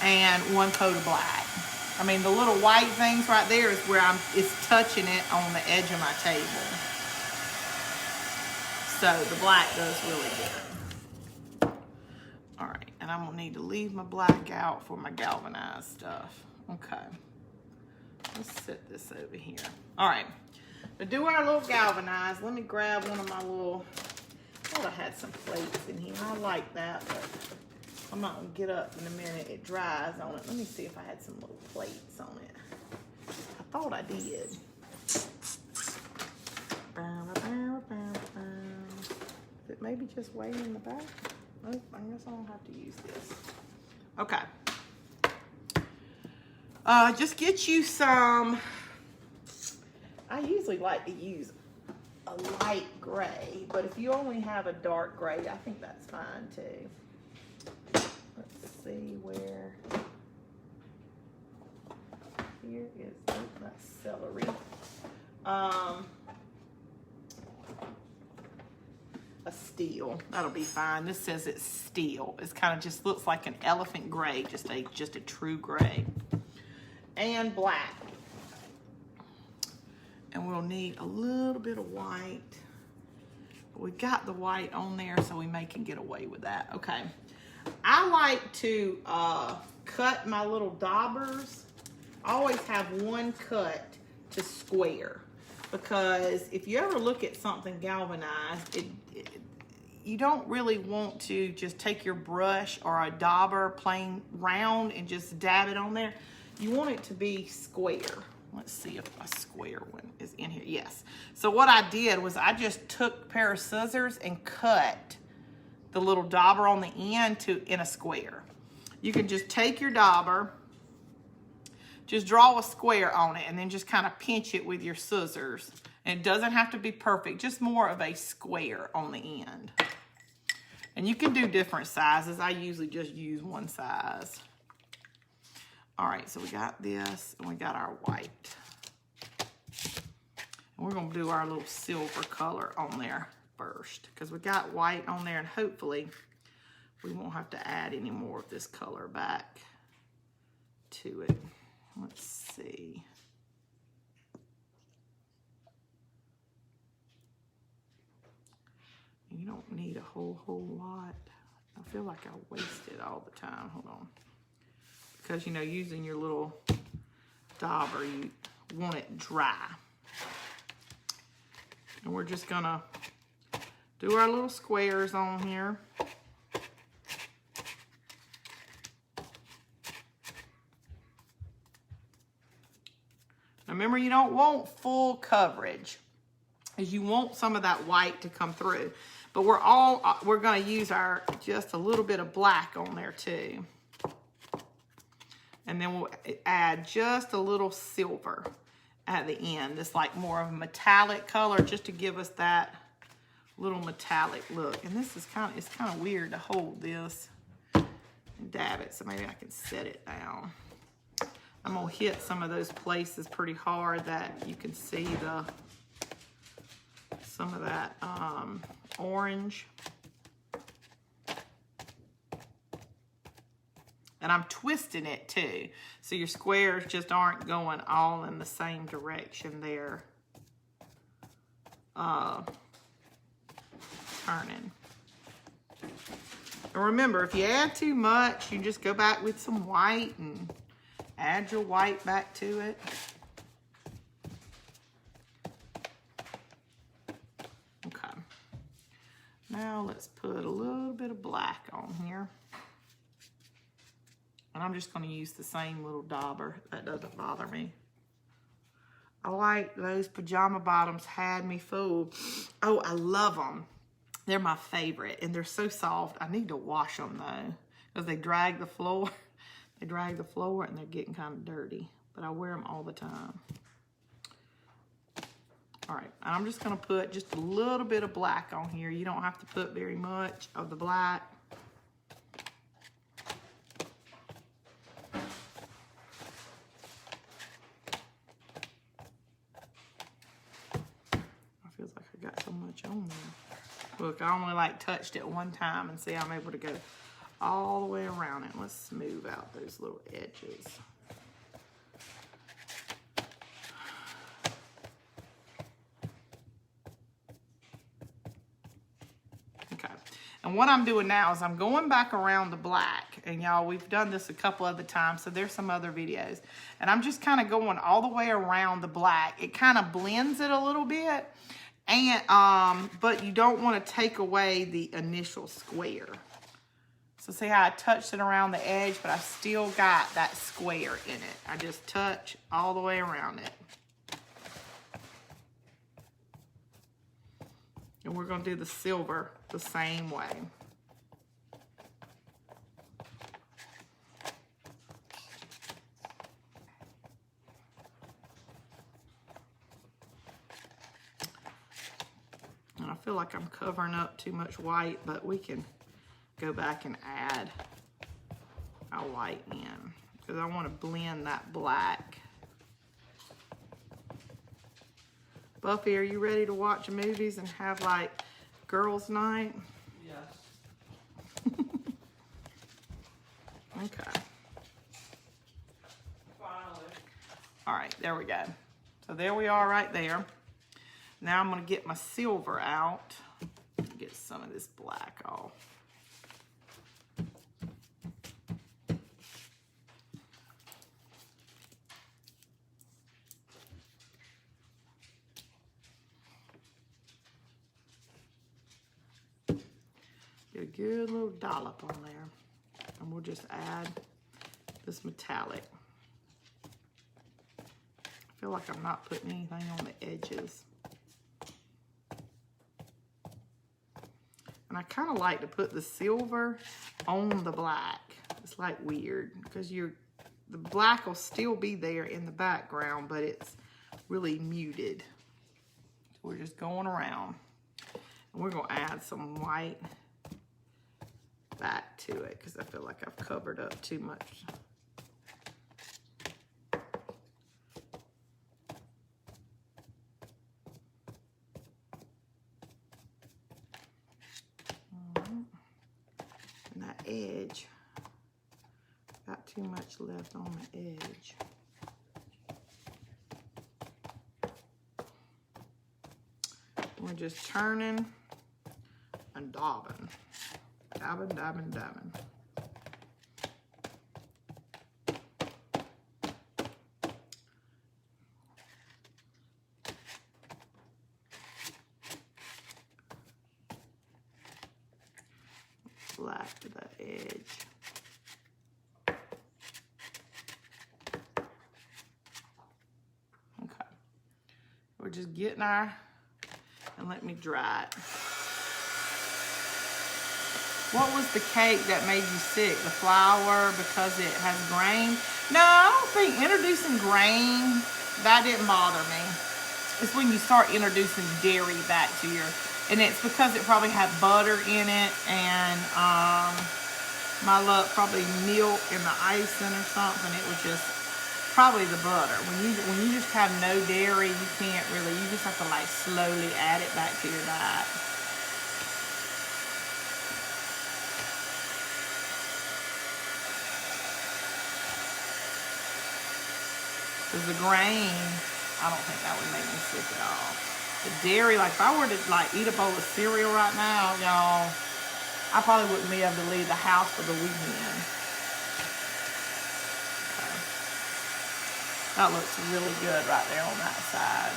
and one coat of black. I mean, the little white things right there is where it's touching it on the edge of my table. So the black does really good. All right, and I'm gonna need to leave my black out for my galvanized stuff. Okay, let's set this over here. All right, to do our little galvanized, let me grab one of my little, I thought I had some plates in here. I like that, but I'm not gonna get up in a minute. It dries on it. Let me see if I had some little plates on it. I thought I did. Is it maybe just way in the back? Oh, I guess I don't have to use this. Okay. Just get you some, I usually like to use a light gray, but if you only have a dark gray, I think that's fine too. Let's see where, here is, oh, that's celery. A steel, that'll be fine. This says it's steel. It's kind of just looks like an elephant gray, just a true gray. And black. And we'll need a little bit of white. We got the white on there, so we may can get away with that. Okay. I like to cut my little daubers. I always have one cut to square, because if you ever look at something galvanized, you don't really want to just take your brush or a dauber plain round and just dab it on there. You want it to be square. Let's see if a square one is in here. Yes. So what I did was I just took a pair of scissors and cut the little dauber on the end in a square. You can just take your dauber, just draw a square on it, and then just kind of pinch it with your scissors. And it doesn't have to be perfect, just more of a square on the end. And you can do different sizes. I usually just use one size. All right, so we got this, and we got our white. And we're gonna do our little silver color on there first, because we got white on there, and hopefully we won't have to add any more of this color back to it. Let's see. You don't need a whole lot. I feel like I waste it all the time. Hold on. Because, you know, using your little dauber, you want it dry. And we're just gonna do our little squares on here. Now remember, you don't want full coverage, as you want some of that white to come through. But we're gonna use just a little bit of black on there too. And then we'll add just a little silver at the end. It's like more of a metallic color, just to give us that little metallic look. And this is it's kind of weird to hold this and dab it, so maybe I can set it down. I'm gonna hit some of those places pretty hard that you can see some of that orange. And I'm twisting it too, so your squares just aren't going all in the same direction there. Turning. And remember, if you add too much, you just go back with some white and add your white back to it. Okay. Now let's put a little bit of black on here. And I'm just going to use the same little dauber. That doesn't bother me. I like those pajama bottoms, had me fooled. Oh, I love them. They're my favorite, and they're so soft. I need to wash them, though, because they drag the floor. They drag the floor, and they're getting kind of dirty. But I wear them all the time. All right, I'm just going to put just a little bit of black on here. You don't have to put very much of the black. On there. Look, I only like touched it one time, and see, I'm able to go all the way around it. Let's smooth out those little edges. Okay, and what I'm doing now is I'm going back around the black, and y'all, we've done this a couple other times, so there's some other videos, and I'm just kind of going all the way around the black. It kind of blends it a little bit. And, but you don't want to take away the initial square. So see how I touched it around the edge, but I still got that square in it. I just touch all the way around it. And we're going to do the silver the same way. And I feel like I'm covering up too much white, but we can go back and add our white in, because I want to blend that black. Buffy, are you ready to watch movies and have like girls' night? Yes. Okay. Finally. All right, there we go. So there we are right there. Now I'm going to get my silver out, get some of this black off. Get a good little dollop on there. And we'll just add this metallic. I feel like I'm not putting anything on the edges. And I kind of like to put the silver on the black. It's like weird because the black will still be there in the background, but it's really muted. So we're just going around. And we're going to add some white back to it because I feel like I've covered up too much. And that edge, got too much left on the edge. We're just turning and dabbing. Dabbing, dabbing, dabbing. Black to the edge. Okay. We're just getting our, and let me dry it. What was the cake that made you sick? The flour because it has grain? No, I don't think introducing grain, that didn't bother me. It's when you start introducing dairy back to your And it's because it probably had butter in it and my luck, probably milk and the icing or something. It was just probably the butter. When you just have no dairy, you can't really, you just have to like slowly add it back to your diet. Because the grain, I don't think that would make me sick at all. The dairy, like if I were to like eat a bowl of cereal right now, y'all, I probably wouldn't be able to leave the house for the weekend. Okay. That looks really good right there on that side.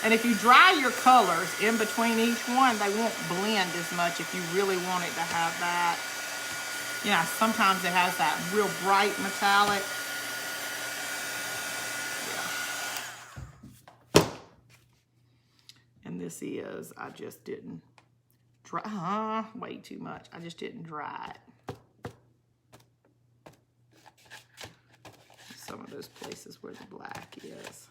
And if you dry your colors in between each one, they won't blend as much if you really want it to have that. Yeah, sometimes it has that real bright metallic. Yeah. And this is, I just didn't dry, way too much. I just didn't dry it. Some of those places where the black is.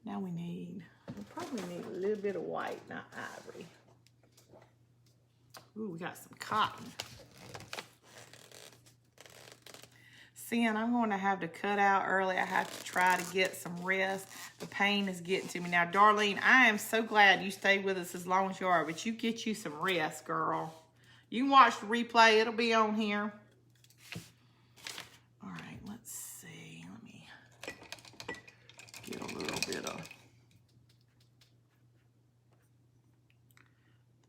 Now we probably need a little bit of white, not ivory. Ooh, we got some cotton. Seeing I'm going to have to cut out early. I have to try to get some rest. The pain is getting to me. Now, Darlene, I am so glad you stayed with us as long as you are, but you get you some rest, girl. You can watch the replay. It'll be on here. All right, let's see. Let me get a little bit of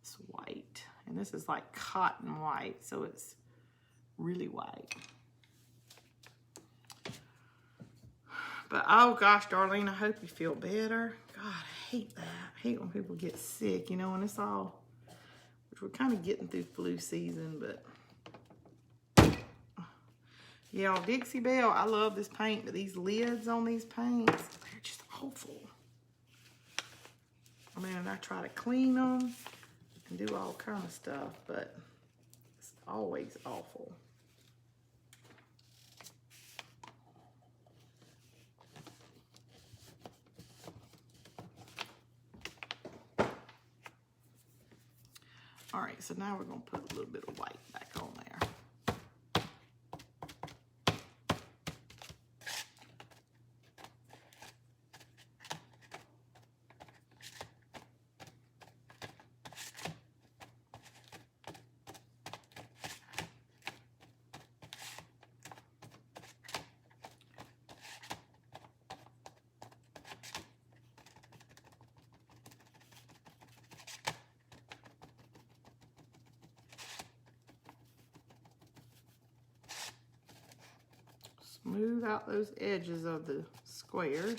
this white. And this is like cotton white, so it's really white. But oh gosh, Darlene, I hope you feel better. God, I hate that. I hate when people get sick, you know, and it's all, which we're kind of getting through flu season, but yeah, Dixie Belle, I love this paint, but these lids on these paints, they're just awful. I mean, and I try to clean them and do all kind of stuff, but it's always awful. All right, so now we're gonna put a little bit of white back on there. Smooth out those edges of the squares.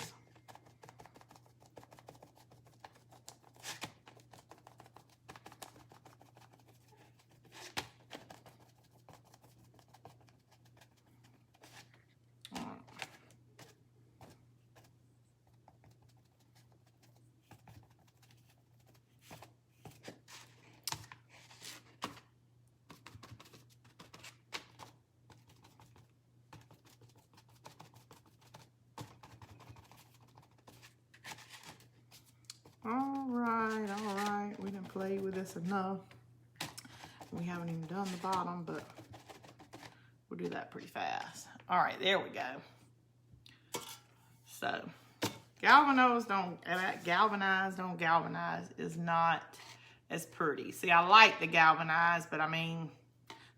All right. We didn't play with this enough. We haven't even done the bottom, but we'll do that pretty fast. All right, there we go. So, galvanized don't galvanize is not as pretty. See, I like the galvanized, but I mean,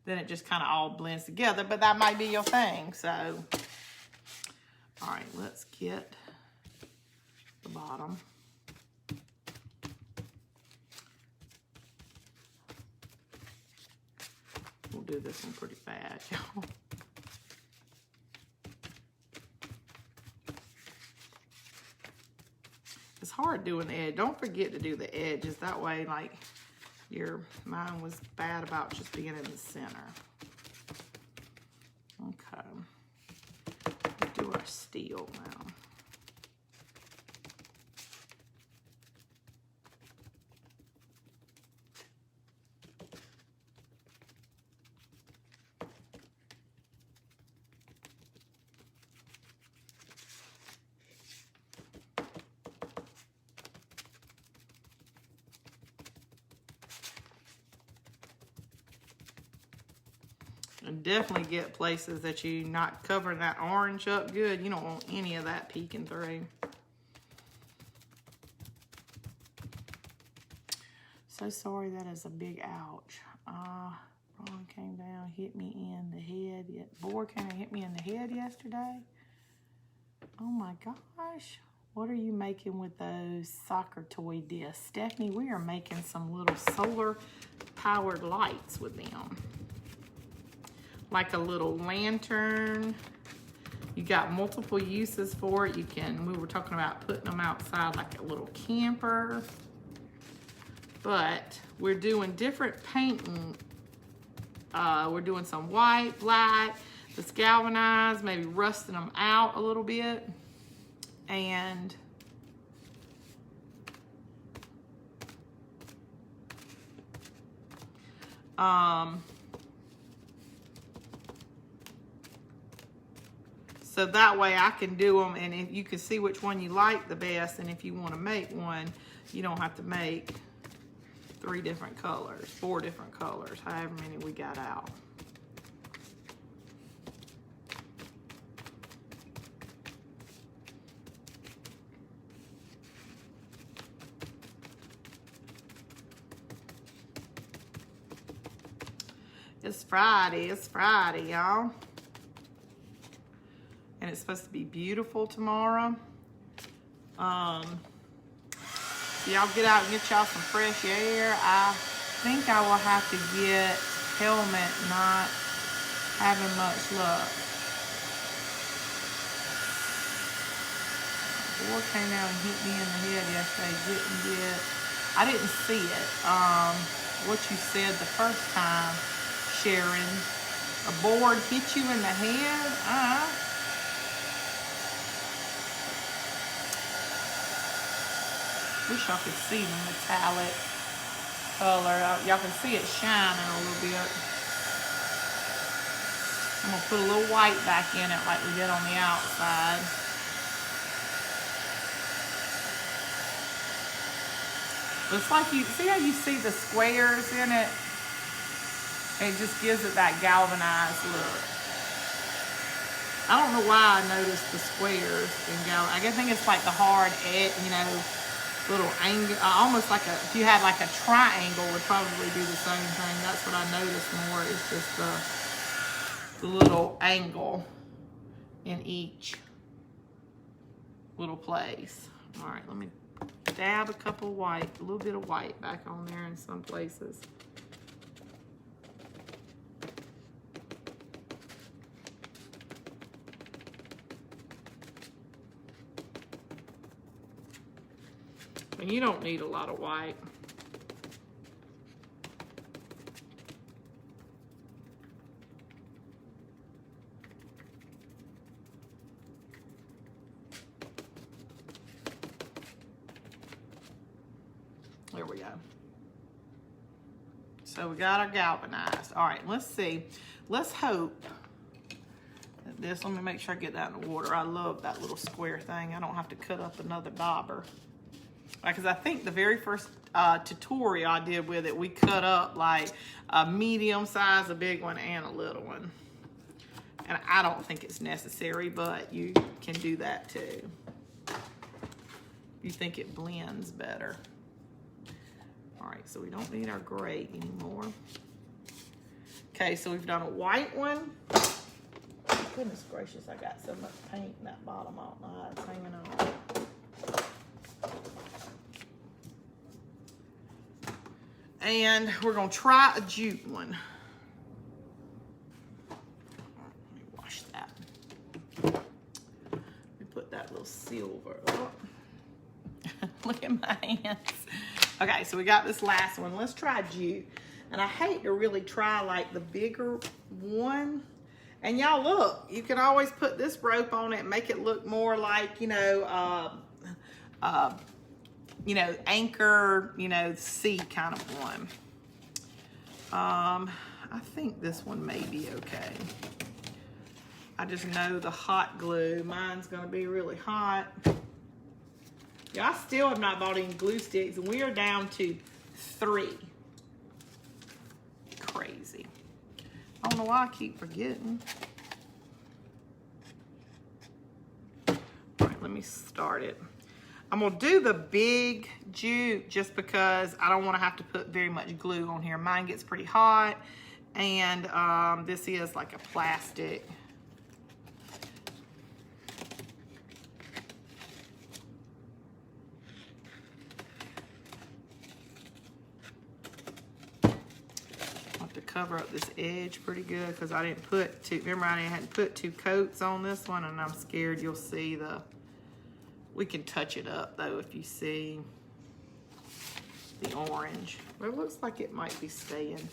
then it just kind of all blends together, but that might be your thing, so. All right, let's get the bottom. We'll do this one pretty fast, y'all. It's hard doing the edge. Don't forget to do the edges. That way, like, mine was bad about just being in the center. Okay. steel now. And definitely get places that you not covering that orange up good. You don't want any of that peeking through. So sorry, that is a big ouch. Ron came down, hit me in the head. Board came and hit me in the head yesterday. Oh my gosh. What are you making with those soccer toy discs? Stephanie, we are making some little solar powered lights with them. Like a little lantern. You got multiple uses for it. We were talking about putting them outside like a little camper. But we're doing different painting. We're doing some white, black, this galvanized, maybe rusting them out a little bit. And so that way I can do them, and if you can see which one you like the best, and if you want to make one, you don't have to make 3 different colors, 4 different colors, however many we got out. It's Friday, y'all. And it's supposed to be beautiful tomorrow. Y'all get out and get y'all some fresh air. I think I will have to get helmet, not having much luck. Boy came out and hit me in the head yesterday. I didn't see it. What you said the first time, Sharon, a board hit you in the head? Wish y'all could see the metallic color. Y'all can see it shining a little bit. I'm gonna put a little white back in it like we did on the outside. It's like you see how you see the squares in it? It just gives it that galvanized look. I don't know why I noticed the squares in galvanized. I think it's like the hard edge, little angle, almost like if you had like a triangle would probably do the same thing. That's what I noticed more. It's just the little angle in each little place. All right, let me dab a little bit of white back on there in some places. And you don't need a lot of white. There we go. So we got our galvanized. All right, let's see. Let's hope that this, let me make sure I get that in the water. I love that little square thing. I don't have to cut up another dauber. Because I think the very first tutorial I did with it, we cut up like a medium size, a big one, and a little one. And I don't think it's necessary, but you can do that too. You think it blends better. All right, so we don't need our gray anymore. Okay, so we've done a white one. Goodness gracious, I got so much paint in that bottom. I don't know how it's hanging on. And we're gonna try a jute one. Let me wash that. Let me put that little silver up. Look at my hands. Okay, so we got this last one. Let's try jute. And I hate to really try like the bigger one And y'all look, you can always put this rope on it and make it look more like, anchor, sea kind of one. I think this one may be okay. I just know the hot glue, mine's gonna be really hot. Yeah, I still have not bought any glue sticks, and we are down to 3. Crazy. I don't know why I keep forgetting. All right, let me start it. I'm gonna do the big juke just because I don't wanna have to put very much glue on here. Mine gets pretty hot, and this is like a plastic. Cover up this edge pretty good because I didn't put two, remember I hadn't put 2 coats on this one, and I'm scared you'll see we can touch it up though if you see the orange. But it looks like it might be staying.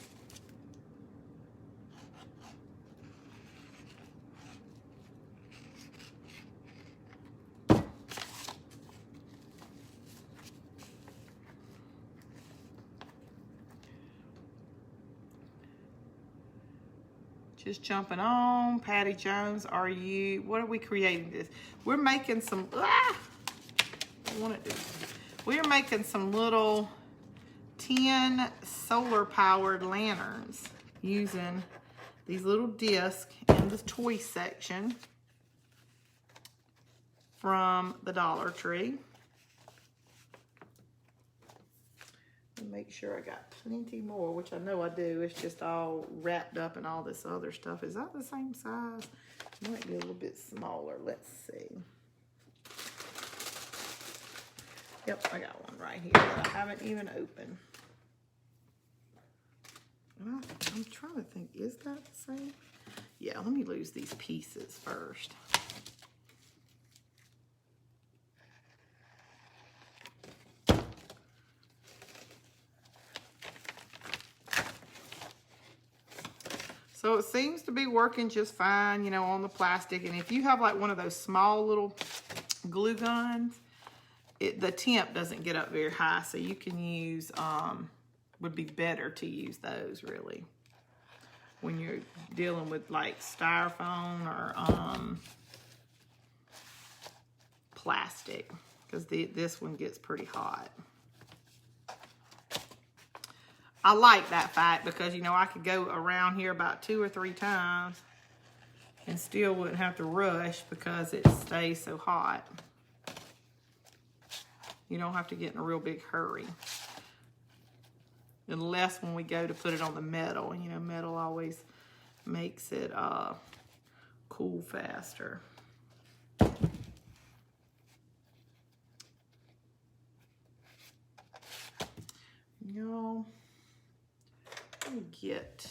Just jumping on. Patty Jones, what are we creating this? We're making some, I want to do. We're making some little 10 solar powered lanterns using these little discs in the toy section from the Dollar Tree. Make sure I got plenty more, which I know I do. It's just all wrapped up in all this other stuff. Is that the same size? It might be a little bit smaller. Let's see. Yep, I got one right here that I haven't even opened. And I'm trying to think, is that the same? Yeah, let me lose these pieces first. So it seems to be working just fine, on the plastic. And if you have like one of those small little glue guns, the temp doesn't get up very high. So you can use, would be better to use those really when you're dealing with like styrofoam or plastic, because this one gets pretty hot. I like that fact because, I could go around here about 2 or 3 times and still wouldn't have to rush because it stays so hot. You don't have to get in a real big hurry. Unless when we go to put it on the metal. Metal always makes it cool faster. Let me get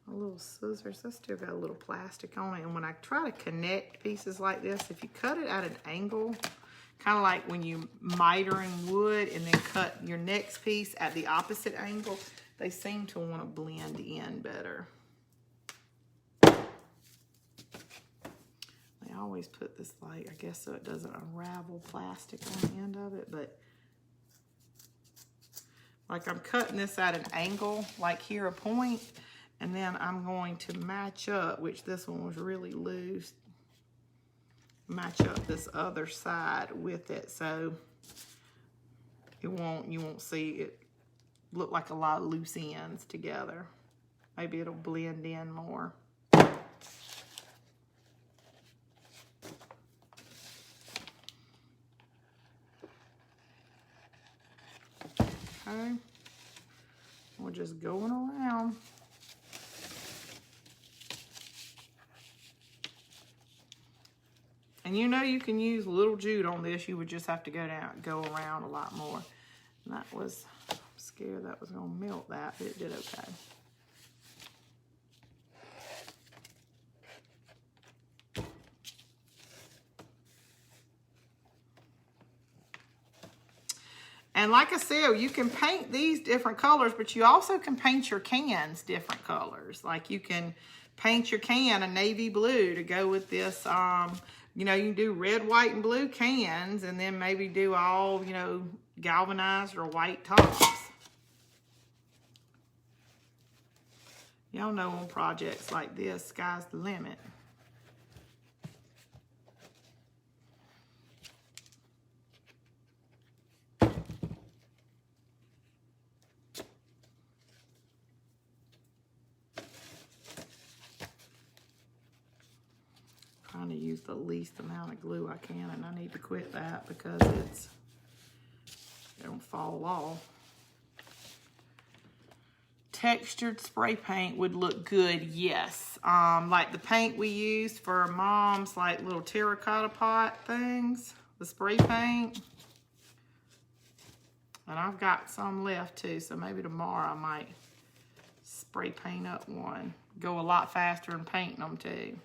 a little scissors. I still got a little plastic on it. And when I try to connect pieces like this, if you cut it at an angle, kind of like when you mitering wood and then cut your next piece at the opposite angle, they seem to want to blend in better. I always put this I guess so it doesn't unravel plastic on the end of it, but like I'm cutting this at an angle, like here a point, and then I'm going to match up, which this one was really loose, match up this other side with it so you won't see it look like a lot of loose ends together. Maybe it'll blend in more. Okay, we're just going around. And you can use little jute on this. You would just have to go around a lot more. And that was, I'm scared that was gonna melt that, but it did okay. And like I said, you can paint these different colors, but you also can paint your cans different colors. Like you can paint your can a navy blue to go with this. You know, you can do red, white, and blue cans, and then maybe do all, you know, galvanized or white tops. Y'all know on projects like this, sky's the limit. Trying to use the least amount of glue I can, and I need to quit that because it don't fall off. Textured spray paint would look good, yes. Like the paint we used for Mom's like little terracotta pot things, the spray paint. And I've got some left too, so maybe tomorrow I might spray paint up one. Go a lot faster in painting them too.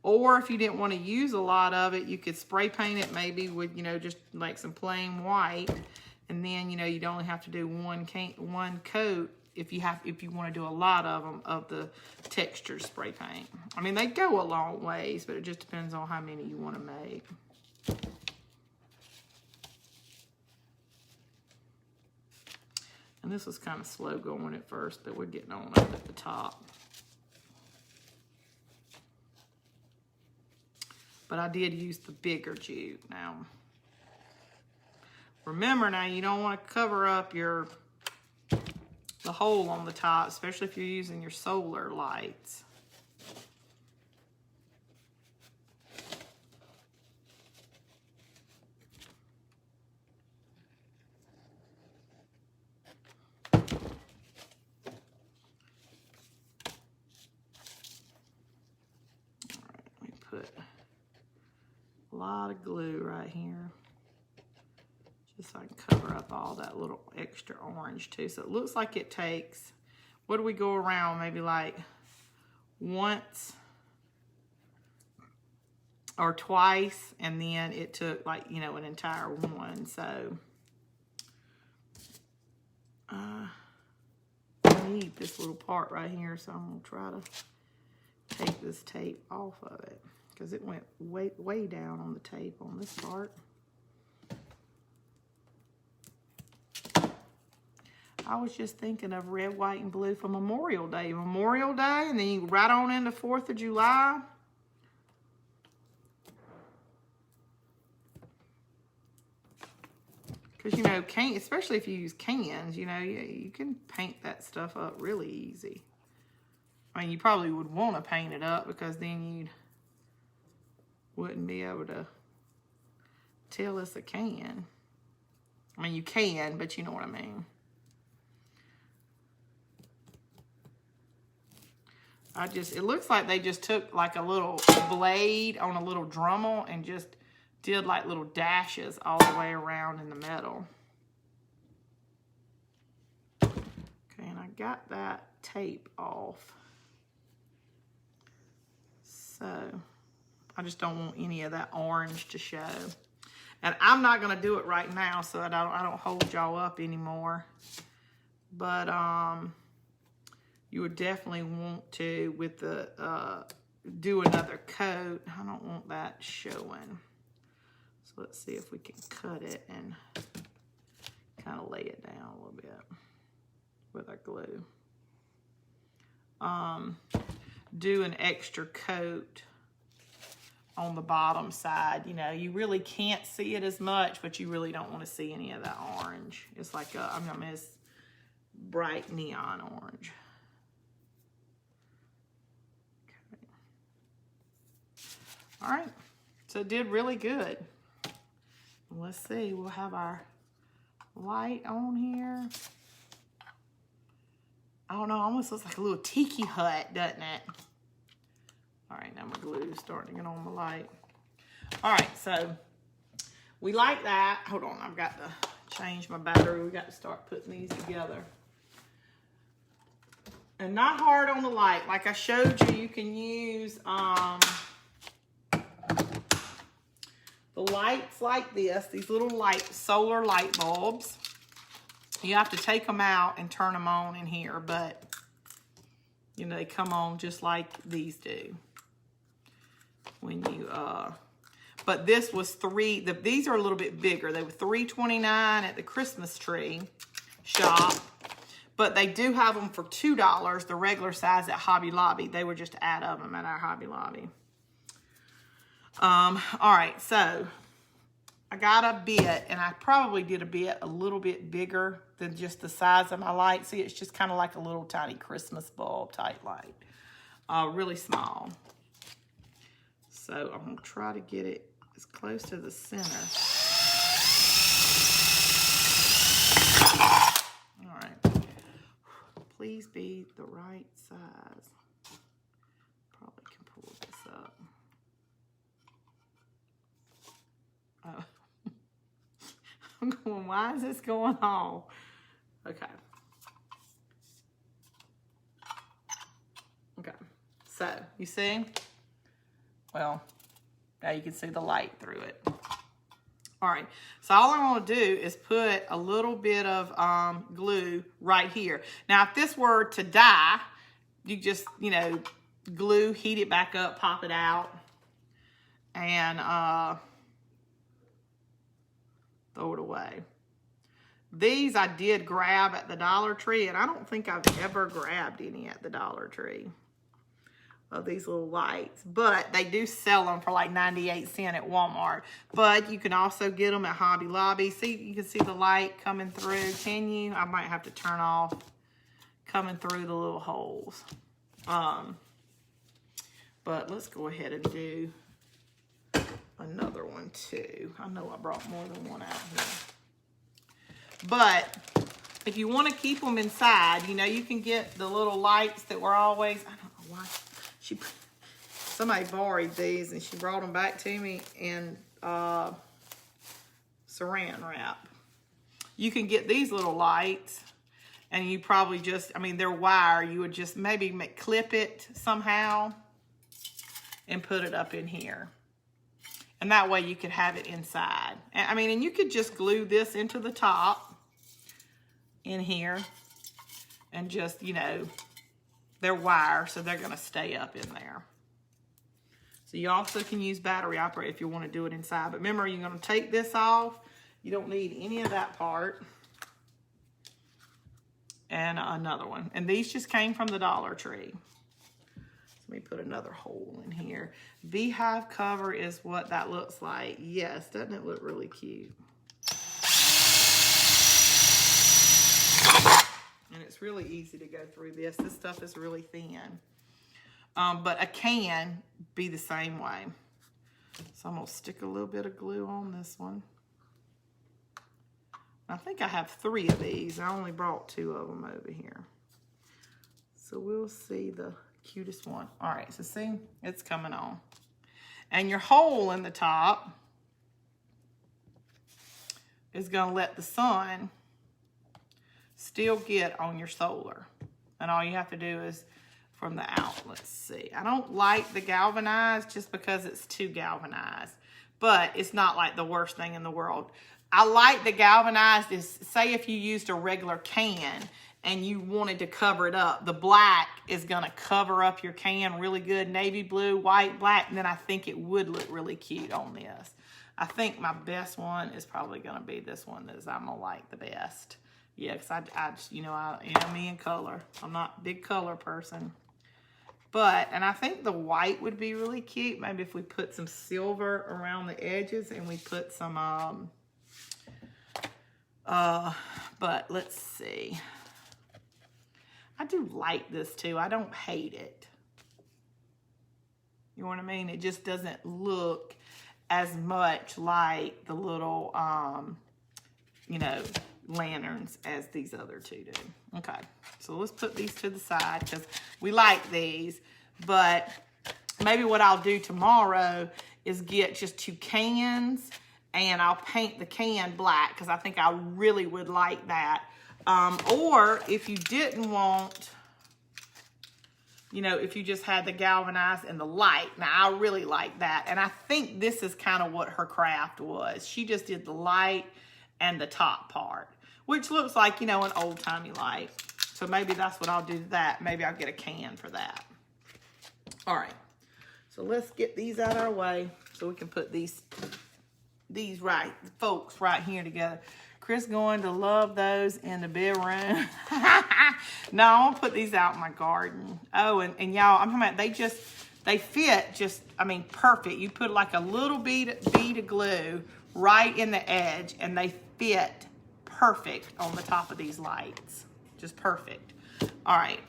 Or if you didn't want to use a lot of it, you could spray paint it maybe with, you know, just like some plain white. And then, you know, you'd only have to do one coat if you want to do a lot of them of the texture spray paint. I mean, they go a long ways, but it just depends on how many you want to make. And this was kind of slow going at first, but we're getting on up at the top. But I did use the bigger jute. Now, remember now, you don't want to cover up the hole on the top, especially if you're using your solar lights. A lot of glue right here, just so I can cover up all that little extra orange too. So it looks like it takes, what do we go around, maybe like once or twice, and then it took like, you know, an entire one. So I need this little part right here, so I'm gonna try to take this tape off of it, because it went way down on the tape on this part. I was just thinking of red, white, and blue for Memorial Day. Memorial Day, and then you right on into 4th of July. Because, you know, especially if you use cans, you know, you can paint that stuff up really easy. I mean, you probably would want to paint it up, because then you wouldn't be able to tell it's a can. I mean, you can, but you know what I mean. It looks like they just took like a little blade on a little Dremel and just did like little dashes all the way around in the metal. Okay, and I got that tape off. So I just don't want any of that orange to show. And I'm not gonna do it right now, so I don't hold y'all up anymore. But you would definitely want to, with the do another coat. I don't want that showing. So let's see if we can cut it and kind of lay it down a little bit with our glue. Do an extra coat on the bottom side. You know, you really can't see it as much, but you really don't want to see any of that orange. It's like I mean, it's bright neon orange. Okay. All right, so it did really good. Let's see, we'll have our light on here. I don't know, almost looks like a little tiki hut, doesn't it? All right, now my glue is starting to get on the light. All right, so we like that. Hold on, I've got to change my battery. We got to start putting these together. And not hard on the light. Like I showed you, you can use the lights like this, these little solar light bulbs. You have to take them out and turn them on in here, but You know, they come on just like these do. When you, but this was these are a little bit bigger. They were $3.29 at the Christmas tree shop. But they do have them for $2, the regular size at Hobby Lobby. They were just out of them at our Hobby Lobby. All right, so I got a bit, and I probably did a bit a little bit bigger than just the size of my light. See, it's just kind of like a little tiny Christmas bulb type light. Really small. So I'm going to try to get it as close to the center. All right. Please be the right size. Probably can pull this up. Oh. I'm going, why is this going on? Okay. Okay. So, you see? Well, now you can see the light through it. All right, so all I'm going to do is put a little bit of glue right here. Now, if this were to die, you just, you know, glue, heat it back up, pop it out, and throw it away. These I did grab at the Dollar Tree, and I don't think I've ever grabbed any at the Dollar Tree of these little lights, but they do sell them for like 98 cents at Walmart. But you can also get them at Hobby Lobby. See, you can see the light coming through. Can you? I might have to turn off coming through the little holes. But let's go ahead and do another one too. I know I brought more than one out here. But if you want to keep them inside, you know, you can get the little lights that were always, I don't know why. Somebody borrowed these and she brought them back to me in saran wrap. You can get these little lights, and you probably just, I mean, they're wire. You would just maybe clip it somehow and put it up in here. And that way you could have it inside. I mean, and you could just glue this into the top in here and just, you know, they're wire, so they're going to stay up in there. So you also can use battery operated if you want to do it inside. But remember, you're going to take this off. You don't need any of that part. And another one. And these just came from the Dollar Tree. Let me put another hole in here. Beehive cover is what that looks like. Yes, doesn't it look really cute? And it's really easy to go through this. This stuff is really thin. But a can be the same way. So I'm going to stick a little bit of glue on this one. I think I have 3 of these. I only brought 2 of them over here. So we'll see the cutest one. All right, so see, it's coming on. And your hole in the top is going to let the sun still get on your solar. And all you have to do is from the out. Let's see. I don't like the galvanized just because it's too galvanized. But it's not like the worst thing in the world. I like the galvanized is, say if you used a regular can and you wanted to cover it up, the black is going to cover up your can really good. Navy blue, white, black, and then I think it would look really cute on this. I think my best one is probably going to be this one that I'm going to like the best. Yeah, because I you know, I am me in color. I'm not a big color person. But, and I think the white would be really cute. Maybe if we put some silver around the edges and we put some, but let's see. I do like this too. I don't hate it. You know what I mean? It just doesn't look as much like the little, you know, lanterns as these other 2 do. Okay, so let's put these to the side because we like these, but maybe what I'll do tomorrow is get just 2 cans and I'll paint the can black because I think I really would like that. Or if you didn't want, you know, if you just had the galvanized and the light. Now, I really like that. And I think this is kind of what her craft was. She just did the light and the top part, which looks like, you know, an old-timey light. So maybe that's what I'll do to that. Maybe I'll get a can for that. All right. So let's get these out of our way so we can put these right, folks right here together. Chris going to love those in the bedroom. No, I want to put these out in my garden. Oh, and y'all, I'm talking about they fit just, I mean, perfect. You put like a little bead of glue right in the edge and they fit perfect on the top of these lights. Just perfect. All right,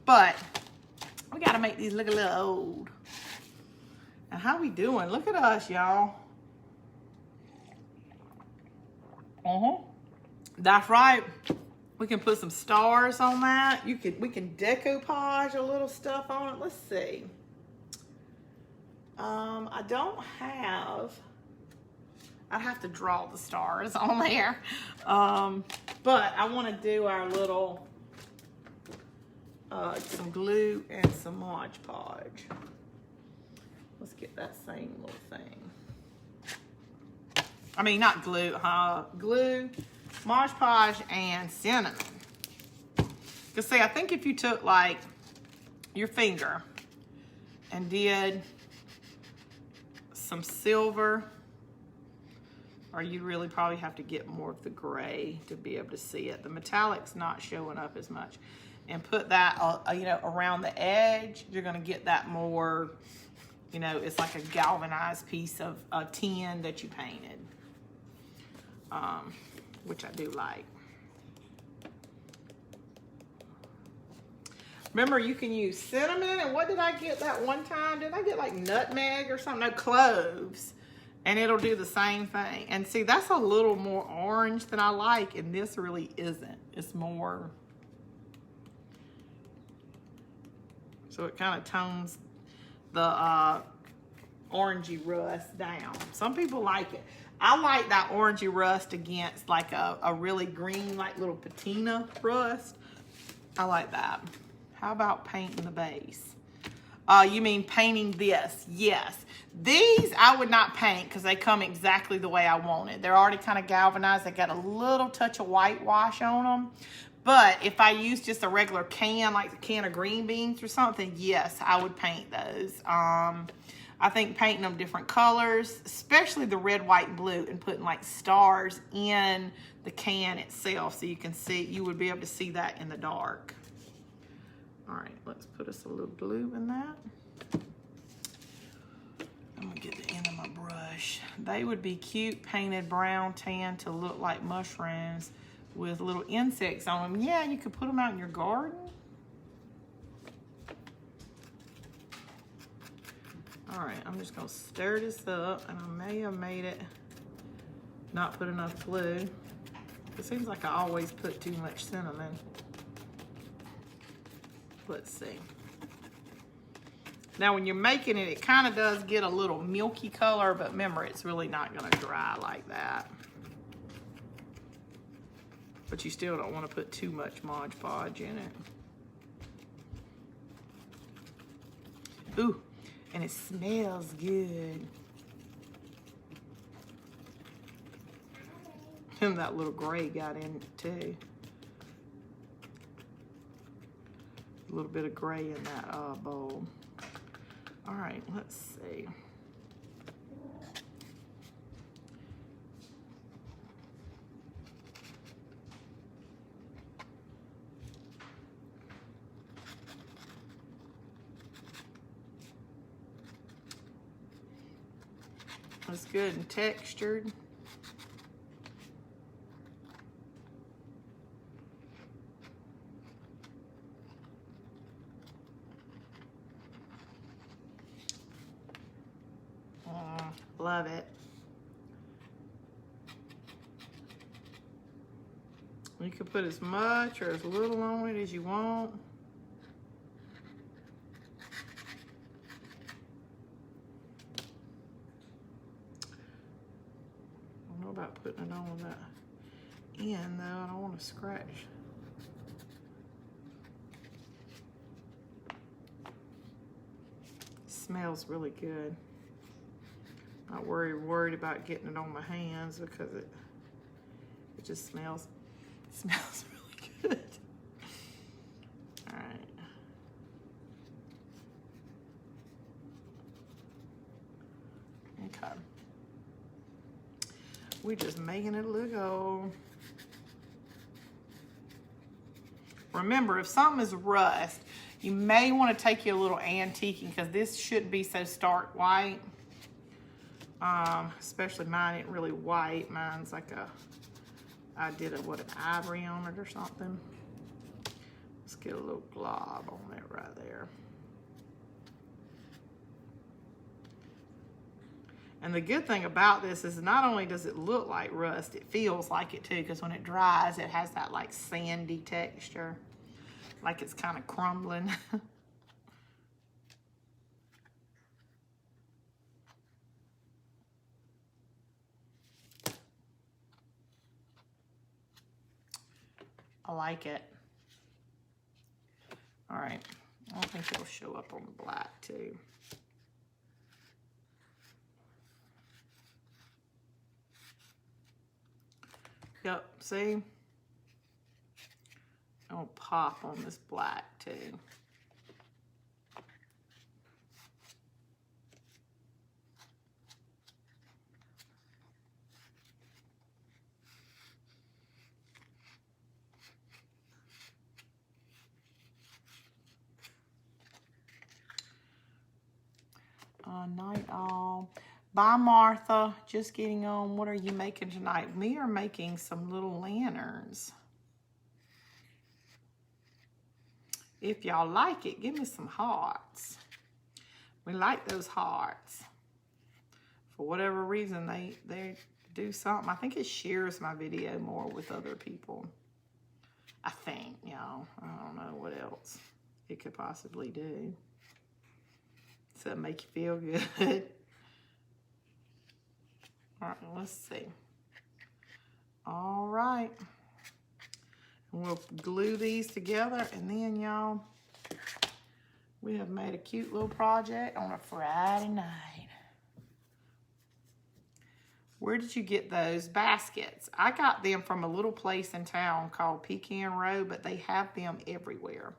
but we got to make these look a little old. And how we doing? Look at us, y'all. That's right. We can put some stars on that. We can decoupage a little stuff on it. Let's see. I don't have. I have to draw the stars on there. But I want to do our little some glue and some Mod Podge. Let's get that same little thing. I mean, not glue, glue, Mod Podge, and cinnamon. Because see, I think if you took like your finger and did some silver, or you really probably have to get more of the gray to be able to see it. The metallic's not showing up as much. And put that, you know, around the edge, you're gonna get that more, you know, it's like a galvanized piece of tin that you painted. Which I do like. Remember, you can use cinnamon, and what did I get that one time? Did I get like nutmeg or something? No, cloves. And it'll do the same thing. And see, that's a little more orange than I like, and this really isn't. It's more, so it kind of tones the orangey rust down. Some people like it. I like that orangey rust against like a really green, like little patina rust. I like that. How about painting the base? You mean painting this? Yes. These I would not paint because they come exactly the way I wanted. They're already kind of galvanized. They got a little touch of whitewash on them. But if I use just a regular can, like a can of green beans or something, yes, I would paint those. I think painting them different colors, especially the red, white, and blue, and putting like stars in the can itself so you can see, you would be able to see that in the dark. All right, let's put us a little glue in that. I'm gonna get the end of my brush. They would be cute painted brown tan to look like mushrooms with little insects on them. Yeah, you could put them out in your garden. All right, I'm just gonna stir this up, and I may have made it not put enough glue. It seems like I always put too much cinnamon. Let's see. Now when you're making it, it kind of does get a little milky color, but remember, it's really not gonna dry like that. But you still don't want to put too much Mod Podge in it. Ooh, and it smells good. And that little gray got in it too. A little bit of gray in that bowl. All right, let's see. It's good and textured. Love it. You can put as much or as little on it as you want. I don't know about putting it on that end though. I don't want to scratch. Smells really good. Not worried about getting it on my hands because it just smells really good. right. Okay. We're just making it look old. Remember, if something is rust, you may want to take you a little antiquing because this shouldn't be so stark white. Especially mine ain't really white. Mine's like I did an ivory on it or something. Let's get a little glob on it right there. And the good thing about this is not only does it look like rust, it feels like it too, because when it dries, it has that like sandy texture, like it's kind of crumbling. I like it. All right, I don't think it'll show up on the black too. Yep, see? It'll pop on this black too. Night all. Bye, Martha. Just getting on. What are you making tonight? We are making some little lanterns. If y'all like it, give me some hearts. We like those hearts. For whatever reason, they do something. I think it shares my video more with other people. I think, y'all. I don't know what else it could possibly do. So make you feel good. All right, let's see. All right. And we'll glue these together, and then, y'all, we have made a cute little project on a Friday night. Where did you get those baskets? I got them from a little place in town called Pecan Row, but they have them everywhere.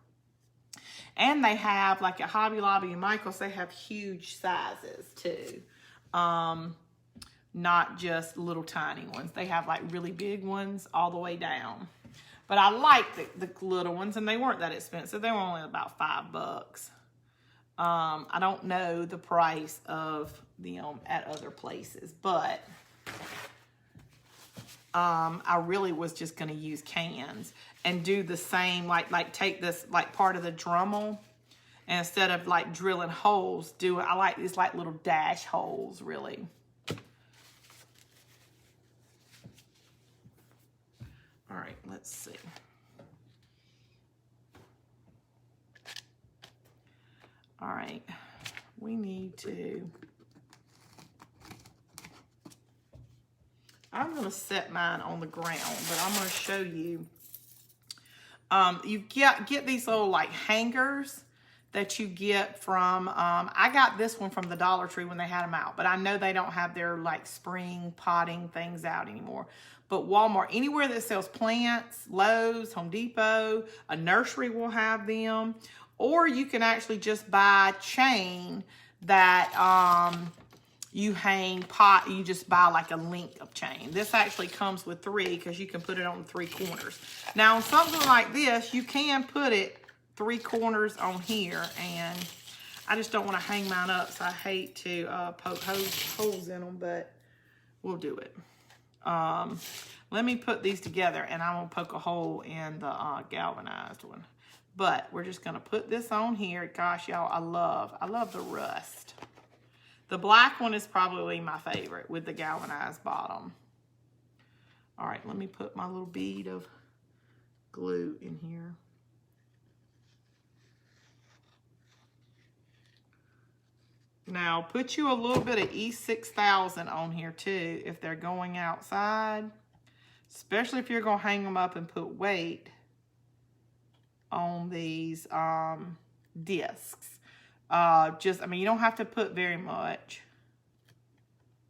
And they have, like at Hobby Lobby and Michael's, they have huge sizes too. Not just little tiny ones. They have like really big ones all the way down. But I like the little ones, and they weren't that expensive. They were only about $5. I don't know the price of them at other places, but I really was just going to use cans and do the same, like take this like part of the Dremel, and instead of like drilling holes, I like these like little dash holes really. All right, let's see. All right, we need to, I'm going to set mine on the ground, but I'm going to show you. You get these little like hangers that you get from, I got this one from the Dollar Tree when they had them out, but I know they don't have their like spring potting things out anymore. But Walmart, anywhere that sells plants, Lowe's, Home Depot, a nursery will have them. Or you can actually just buy chain that you hang pot. You just buy like a link of chain. This actually comes with 3 because you can put it on 3 corners. Now on something like this, you can put it 3 corners on here, and I just don't want to hang mine up, so I hate to poke holes in them, but we'll do it. Let me put these together, and I'm going to poke a hole in the galvanized one. But we're just going to put this on here. Gosh, y'all, I love the rust. The black one is probably my favorite with the galvanized bottom. All right, let me put my little bead of glue in here. Now, put you a little bit of E6000 on here too if they're going outside, especially if you're going to hang them up and put weight on these discs. I mean, you don't have to put very much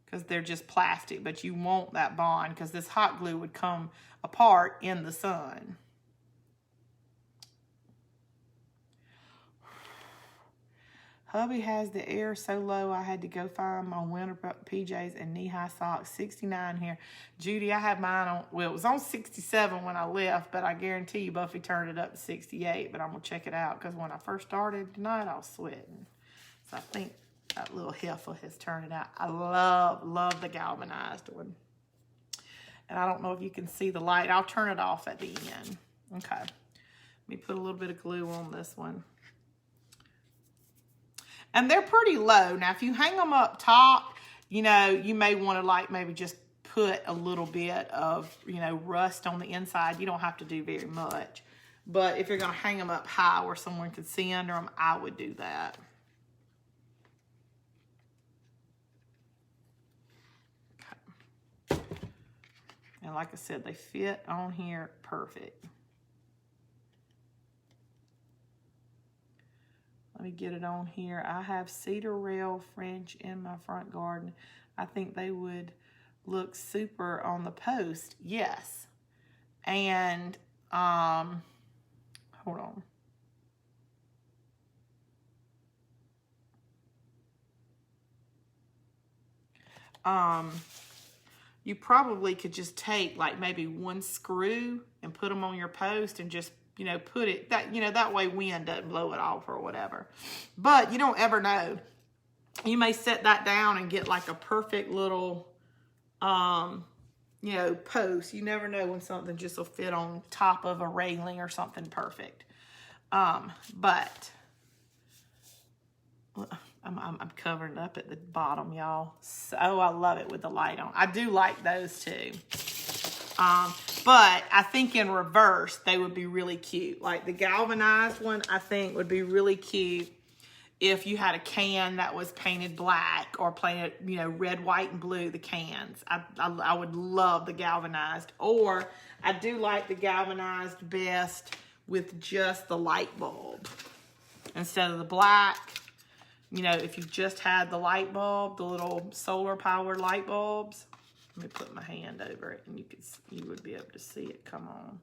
because they're just plastic, but you want that bond because this hot glue would come apart in the sun. Hubby has the air so low I had to go find my winter PJs and knee-high socks. 69 here. Judy, I had mine on, well, it was on 67 when I left, but I guarantee you Buffy turned it up to 68, but I'm going to check it out because when I first started tonight, I was sweating. So I think that little heifer has turned it out. I love the galvanized one. And I don't know if you can see the light. I'll turn it off at the end. Okay. Let me put a little bit of glue on this one. And they're pretty low. Now, if you hang them up top, you know, you may want to like maybe just put a little bit of, you know, rust on the inside. You don't have to do very much. But if you're going to hang them up high where someone could see under them, I would do that. Okay. And like I said, they fit on here perfect. Let me get it on here. I have cedar rail French in my front garden. I think they would look super on the post. Yes. And, hold on. You probably could just take like maybe one screw and put them on your post and just, you know, put it that, you know, that way wind doesn't blow it off or whatever. But you don't ever know. You may set that down and get like a perfect little, you know, post. You never know when something just will fit on top of a railing or something perfect. But I'm covering up at the bottom, y'all. So I love it with the light on. I do like those too. But I think in reverse, they would be really cute. Like the galvanized one, I think would be really cute if you had a can that was painted black or painted, you know, red, white, and blue, the cans. I would love the galvanized. Or I do like the galvanized best with just the light bulb instead of the black. You know, if you just had the light bulb, the little solar powered light bulbs. Let me put my hand over it and you would be able to see it come on.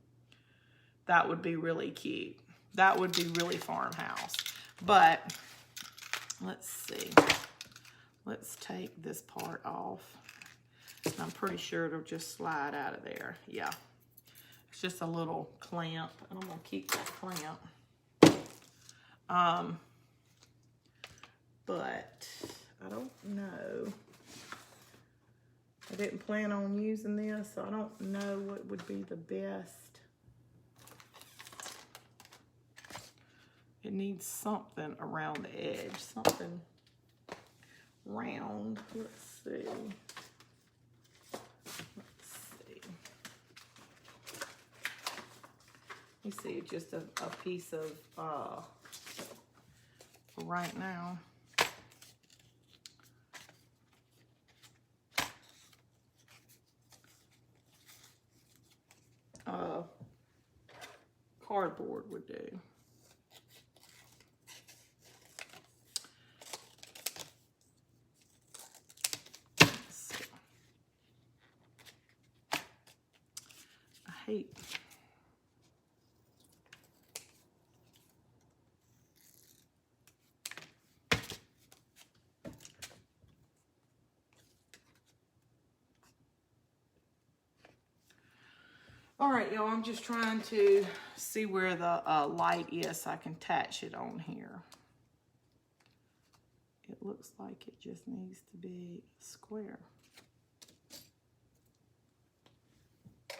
That would be really cute. That would be really farmhouse. But let's see. Let's take this part off. I'm pretty sure it'll just slide out of there. Yeah. It's just a little clamp. And I'm gonna keep that clamp. But I don't know. I didn't plan on using this, so I don't know what would be the best. It needs something around the edge, something round. Let's see. You see, just a piece of, for right now. Cardboard would do. So, I hate. All right, y'all, I'm just trying to see where the light is so I can attach it on here. It looks like it just needs to be square.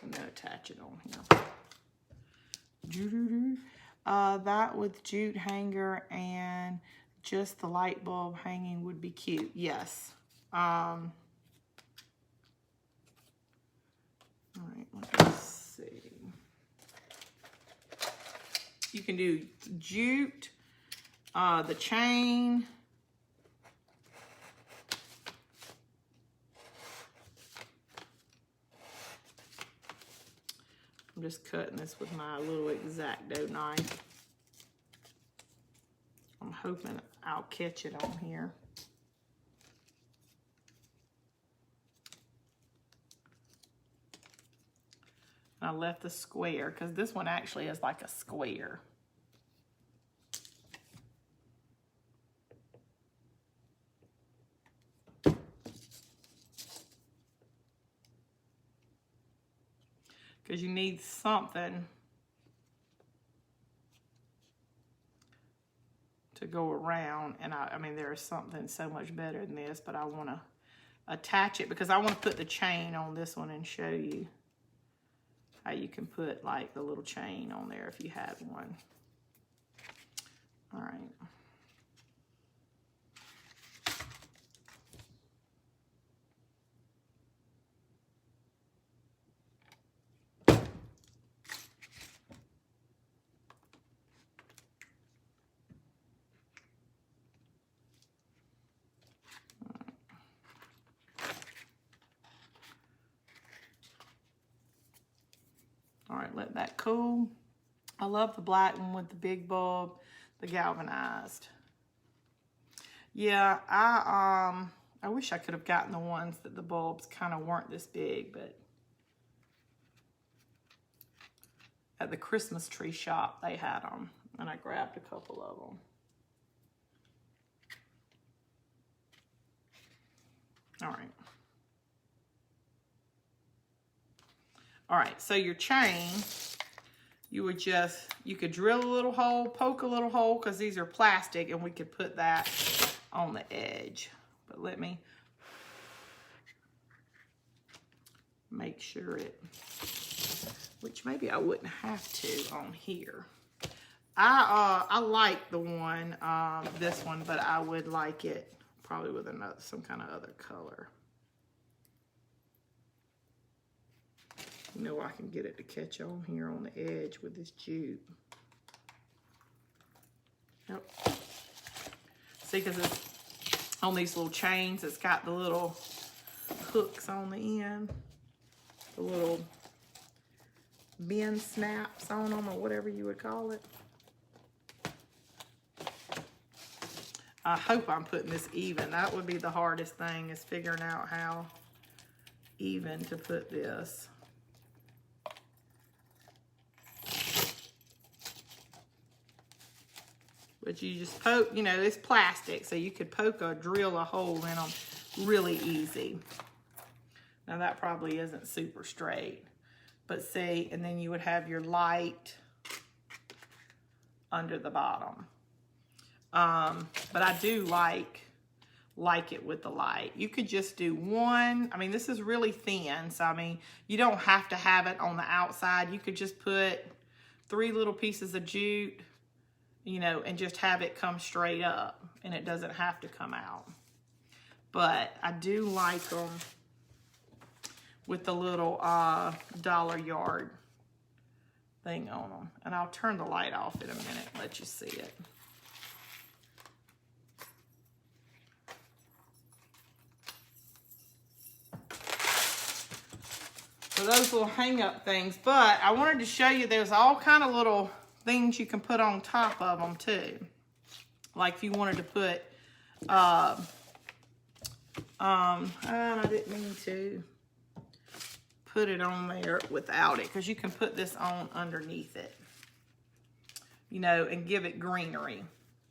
And then attach it on here. That with jute hanger and just the light bulb hanging would be cute. Yes. All right, let's see. You can do jute, the chain. I'm just cutting this with my little X-Acto knife. I'm hoping I'll catch it on here. I left the square because this one actually is like a square. because you need something to go around. And I mean, there is something so much better than this, but I want to attach it because I want to put the chain on this one and show you how you can put like the little chain on there if you have one. All right. All right, let that cool. I love the black one with the big bulb, the galvanized. Yeah, I wish I could have gotten the ones that the bulbs kind of weren't this big, but at the Christmas tree shop they had them, and I grabbed a couple of them. All right. All right, so your chain, you could drill a little hole, poke a little hole, because these are plastic, and we could put that on the edge. But let me make sure which maybe I wouldn't have to on here. I like the one, this one, but I would like it probably with some kind of other color. You know, I can get it to catch on here on the edge with this jute. Yep. See, because it's on these little chains, it's got the little hooks on the end, the little bend snaps on them, or whatever you would call it. I hope I'm putting this even. That would be the hardest thing, is figuring out how even to put this. But you just poke, you know, it's plastic, so you could drill a hole in them really easy. Now that probably isn't super straight, but see, and then you would have your light under the bottom. But I do like it with the light. You could just do one. I mean, this is really thin, so I mean, you don't have to have it on the outside. You could just put 3 little pieces of jute, you know, and just have it come straight up, and it doesn't have to come out. But I do like them with the little dollar yard thing on them. And I'll turn the light off in a minute and let you see it. So those little hang up things, but I wanted to show you there's all kind of little things you can put on top of them too. Like if you wanted to put, and I didn't mean to put it on there without it, because you can put this on underneath it, you know, and give it greenery.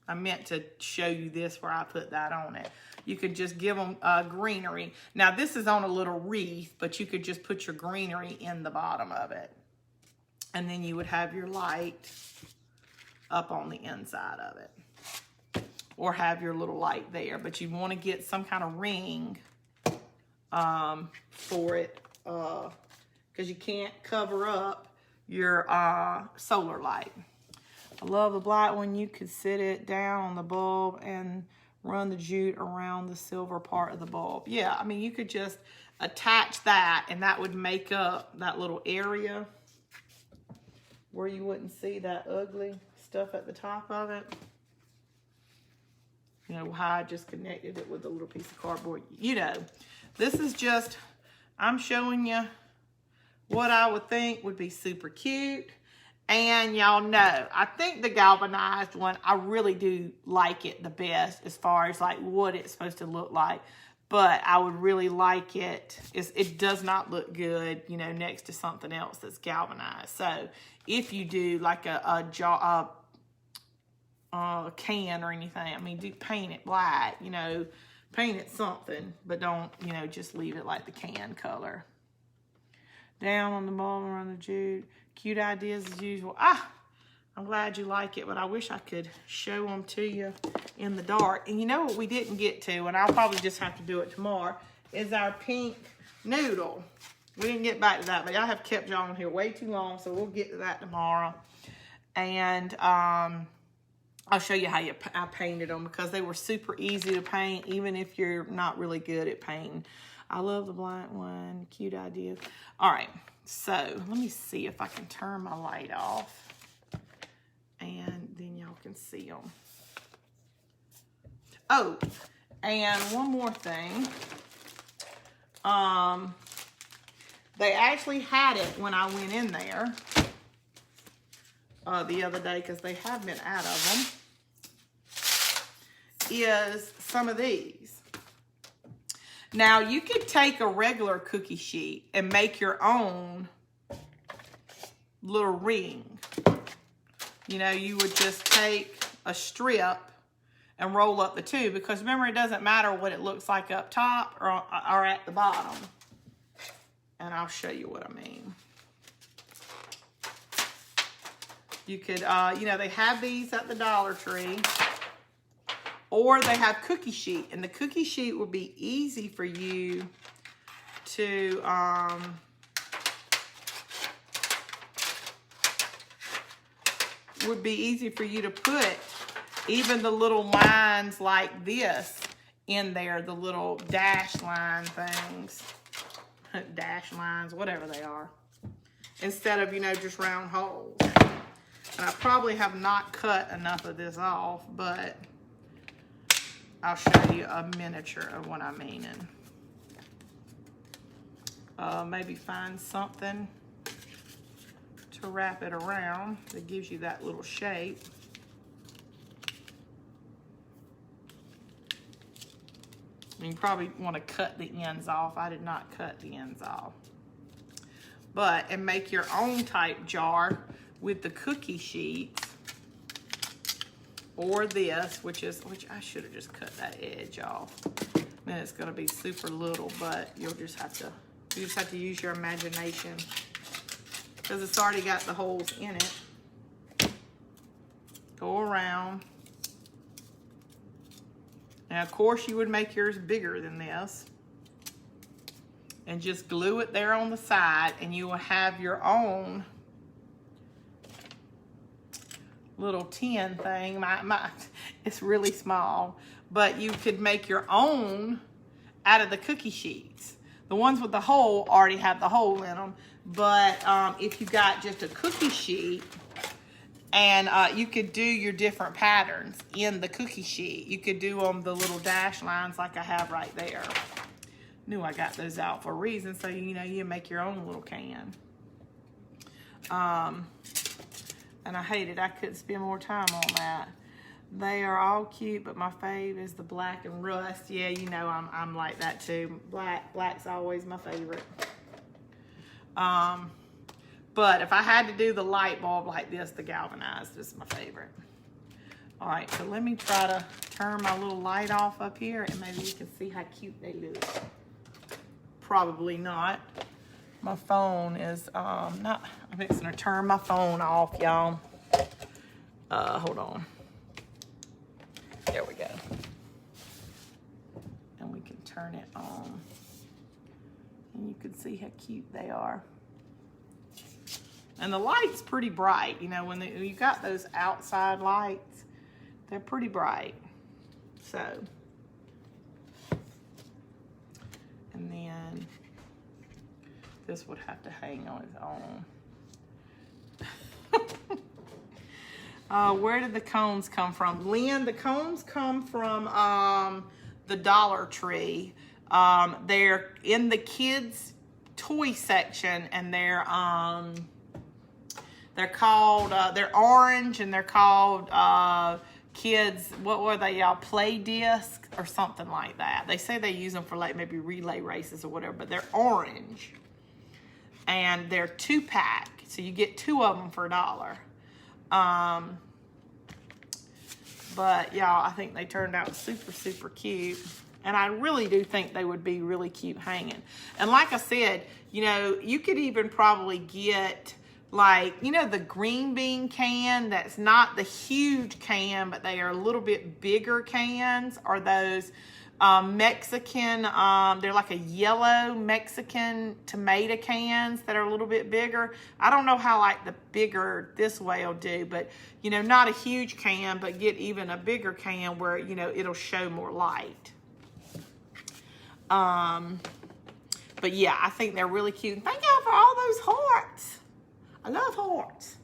I meant to show you this where I put that on it. You could just give them greenery. Now this is on a little wreath, but you could just put your greenery in the bottom of it. And then you would have your light up on the inside of it. Or have your little light there. But you want to get some kind of ring for it. Because you can't cover up your solar light. I love the black one. You could sit it down on the bulb and run the jute around the silver part of the bulb. Yeah, I mean, you could just attach that, and that would make up that little area where you wouldn't see that ugly stuff at the top of it. You know, how I just connected it with a little piece of cardboard. You know, this is just, I'm showing you what I would think would be super cute. And y'all know, I think the galvanized one, I really do like it the best as far as like what it's supposed to look like. But I would really like it. It does not look good, you know, next to something else that's galvanized. So if you do like a can or anything, I mean, do paint it black, you know, paint it something, but don't, you know, just leave it like the can color. Down on the bottom around the Jude. Cute ideas as usual. I'm glad you like it, but I wish I could show them to you in the dark. And you know what we didn't get to, and I'll probably just have to do it tomorrow, is our pink noodle. We didn't get back to that, but I have kept y'all on here way too long, so we'll get to that tomorrow. And I'll show you how I painted them, because they were super easy to paint, even if you're not really good at painting. I love the black one. Cute ideas. All right, so let me see if I can turn my light off, and then y'all can see them. Oh, and one more thing. They actually had it when I went in there the other day, because they have been out of them, is some of these. Now, you could take a regular cookie sheet and make your own little ring. You know, you would just take a strip and roll up the two, because remember, it doesn't matter what it looks like up top or at the bottom. And I'll show you what I mean. You could, you know, they have these at the Dollar Tree, or they have cookie sheet, and the cookie sheet would be easy for you to, put even the little lines like this in there, the little dash line things. Dash lines, whatever they are, instead of, you know, just round holes. And I probably have not cut enough of this off, but I'll show you a miniature of what I'm meaning. Maybe find something to wrap it around that gives you that little shape. You probably want to cut the ends off. I did not cut the ends off. And make your own type jar with the cookie sheets, or this, which I should have just cut that edge off. Then it's going to be super little, but you just have to use your imagination, because it's already got the holes in it. Go around. Now, of course, you would make yours bigger than this, and just glue it there on the side, and you will have your own little tin thing. It's really small, but you could make your own out of the cookie sheets. The ones with the hole already have the hole in them, but if you got just a cookie sheet, and you could do your different patterns in the cookie sheet. You could do them the little dash lines like I have right there. Knew I got those out for a reason, so you know, you make your own little can. And I hated I couldn't spend more time on that. They are all cute, but my fave is the black and rust. Yeah, you know I'm like that too. Black's always my favorite. But if I had to do the light bulb like this, the galvanized is my favorite. All right, so let me try to turn my little light off up here, and maybe you can see how cute they look. Probably not. My phone is not. I'm fixing to turn my phone off, y'all. Hold on. There we go. And we can turn it on. And you can see how cute they are. And the light's pretty bright. You know, when you got those outside lights, they're pretty bright. So, and then this would have to hang on its own. Where did the cones come from? Lynn, the cones come from the Dollar Tree. They're in the kids' toy section, and they're called, they're orange, and they're called kids, what were they, y'all? Play disc or something like that. They say they use them for like maybe relay races or whatever, but they're orange. And they're 2-pack, so you get 2 of them for $1. But y'all, I think they turned out super, super cute. And I really do think they would be really cute hanging. And like I said, you know, you could even probably get like, you know, the green bean can that's not the huge can, but they are a little bit bigger cans, or those Mexican, they're like a yellow Mexican tomato cans that are a little bit bigger. I don't know how like the bigger this way will do, but you know, not a huge can, but get even a bigger can where, you know, it'll show more light. But yeah, I think they're really cute. Thank y'all for all those hearts. I love hearts.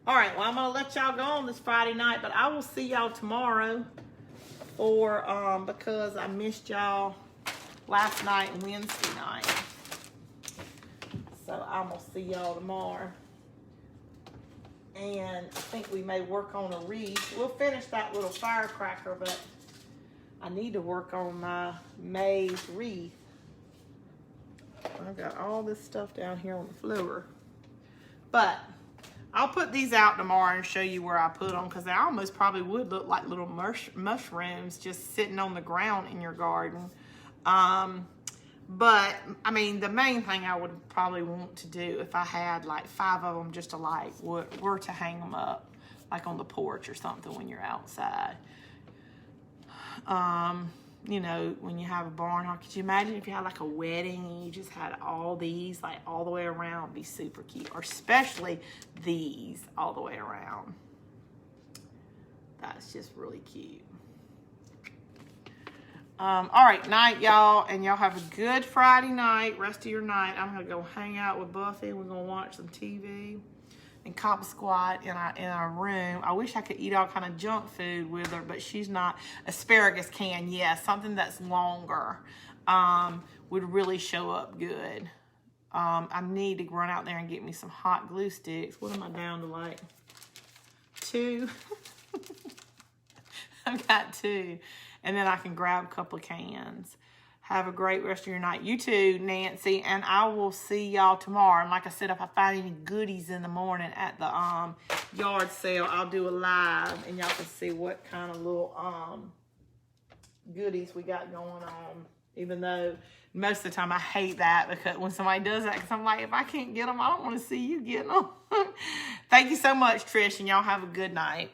All right, well, I'm gonna let y'all go on this Friday night, but I will see y'all tomorrow. Or because I missed y'all last night and Wednesday night. So I'm gonna see y'all tomorrow. And I think we may work on a wreath. We'll finish that little firecracker, but I need to work on my maize wreath. I've got all this stuff down here on the floor. But I'll put these out tomorrow and show you where I put them, because they almost probably would look like little mushrooms just sitting on the ground in your garden. But, I mean, the main thing I would probably want to do if I had like 5 of them just alike were to hang them up, like on the porch or something when you're outside. You know, when you have a barn, could you imagine if you had like a wedding and you just had all these like all the way around? It'd be super cute, or especially these all the way around. That's just really cute. All right, night, y'all, and y'all have a good Friday night, rest of your night. I'm gonna go hang out with Buffy. We're gonna watch some TV and cop squat in our room. I wish I could eat all kind of junk food with her, but she's not. Asparagus can, yes, something that's longer would really show up good. I need to run out there and get me some hot glue sticks. What am I down to, like 2? I've got 2. And then I can grab a couple of cans. Have a great rest of your night. You too, Nancy. And I will see y'all tomorrow. And like I said, if I find any goodies in the morning at the yard sale, I'll do a live. And y'all can see what kind of little goodies we got going on. Even though most of the time I hate that, because when somebody does that, because I'm like, if I can't get them, I don't want to see you getting them. Thank you so much, Trish. And y'all have a good night.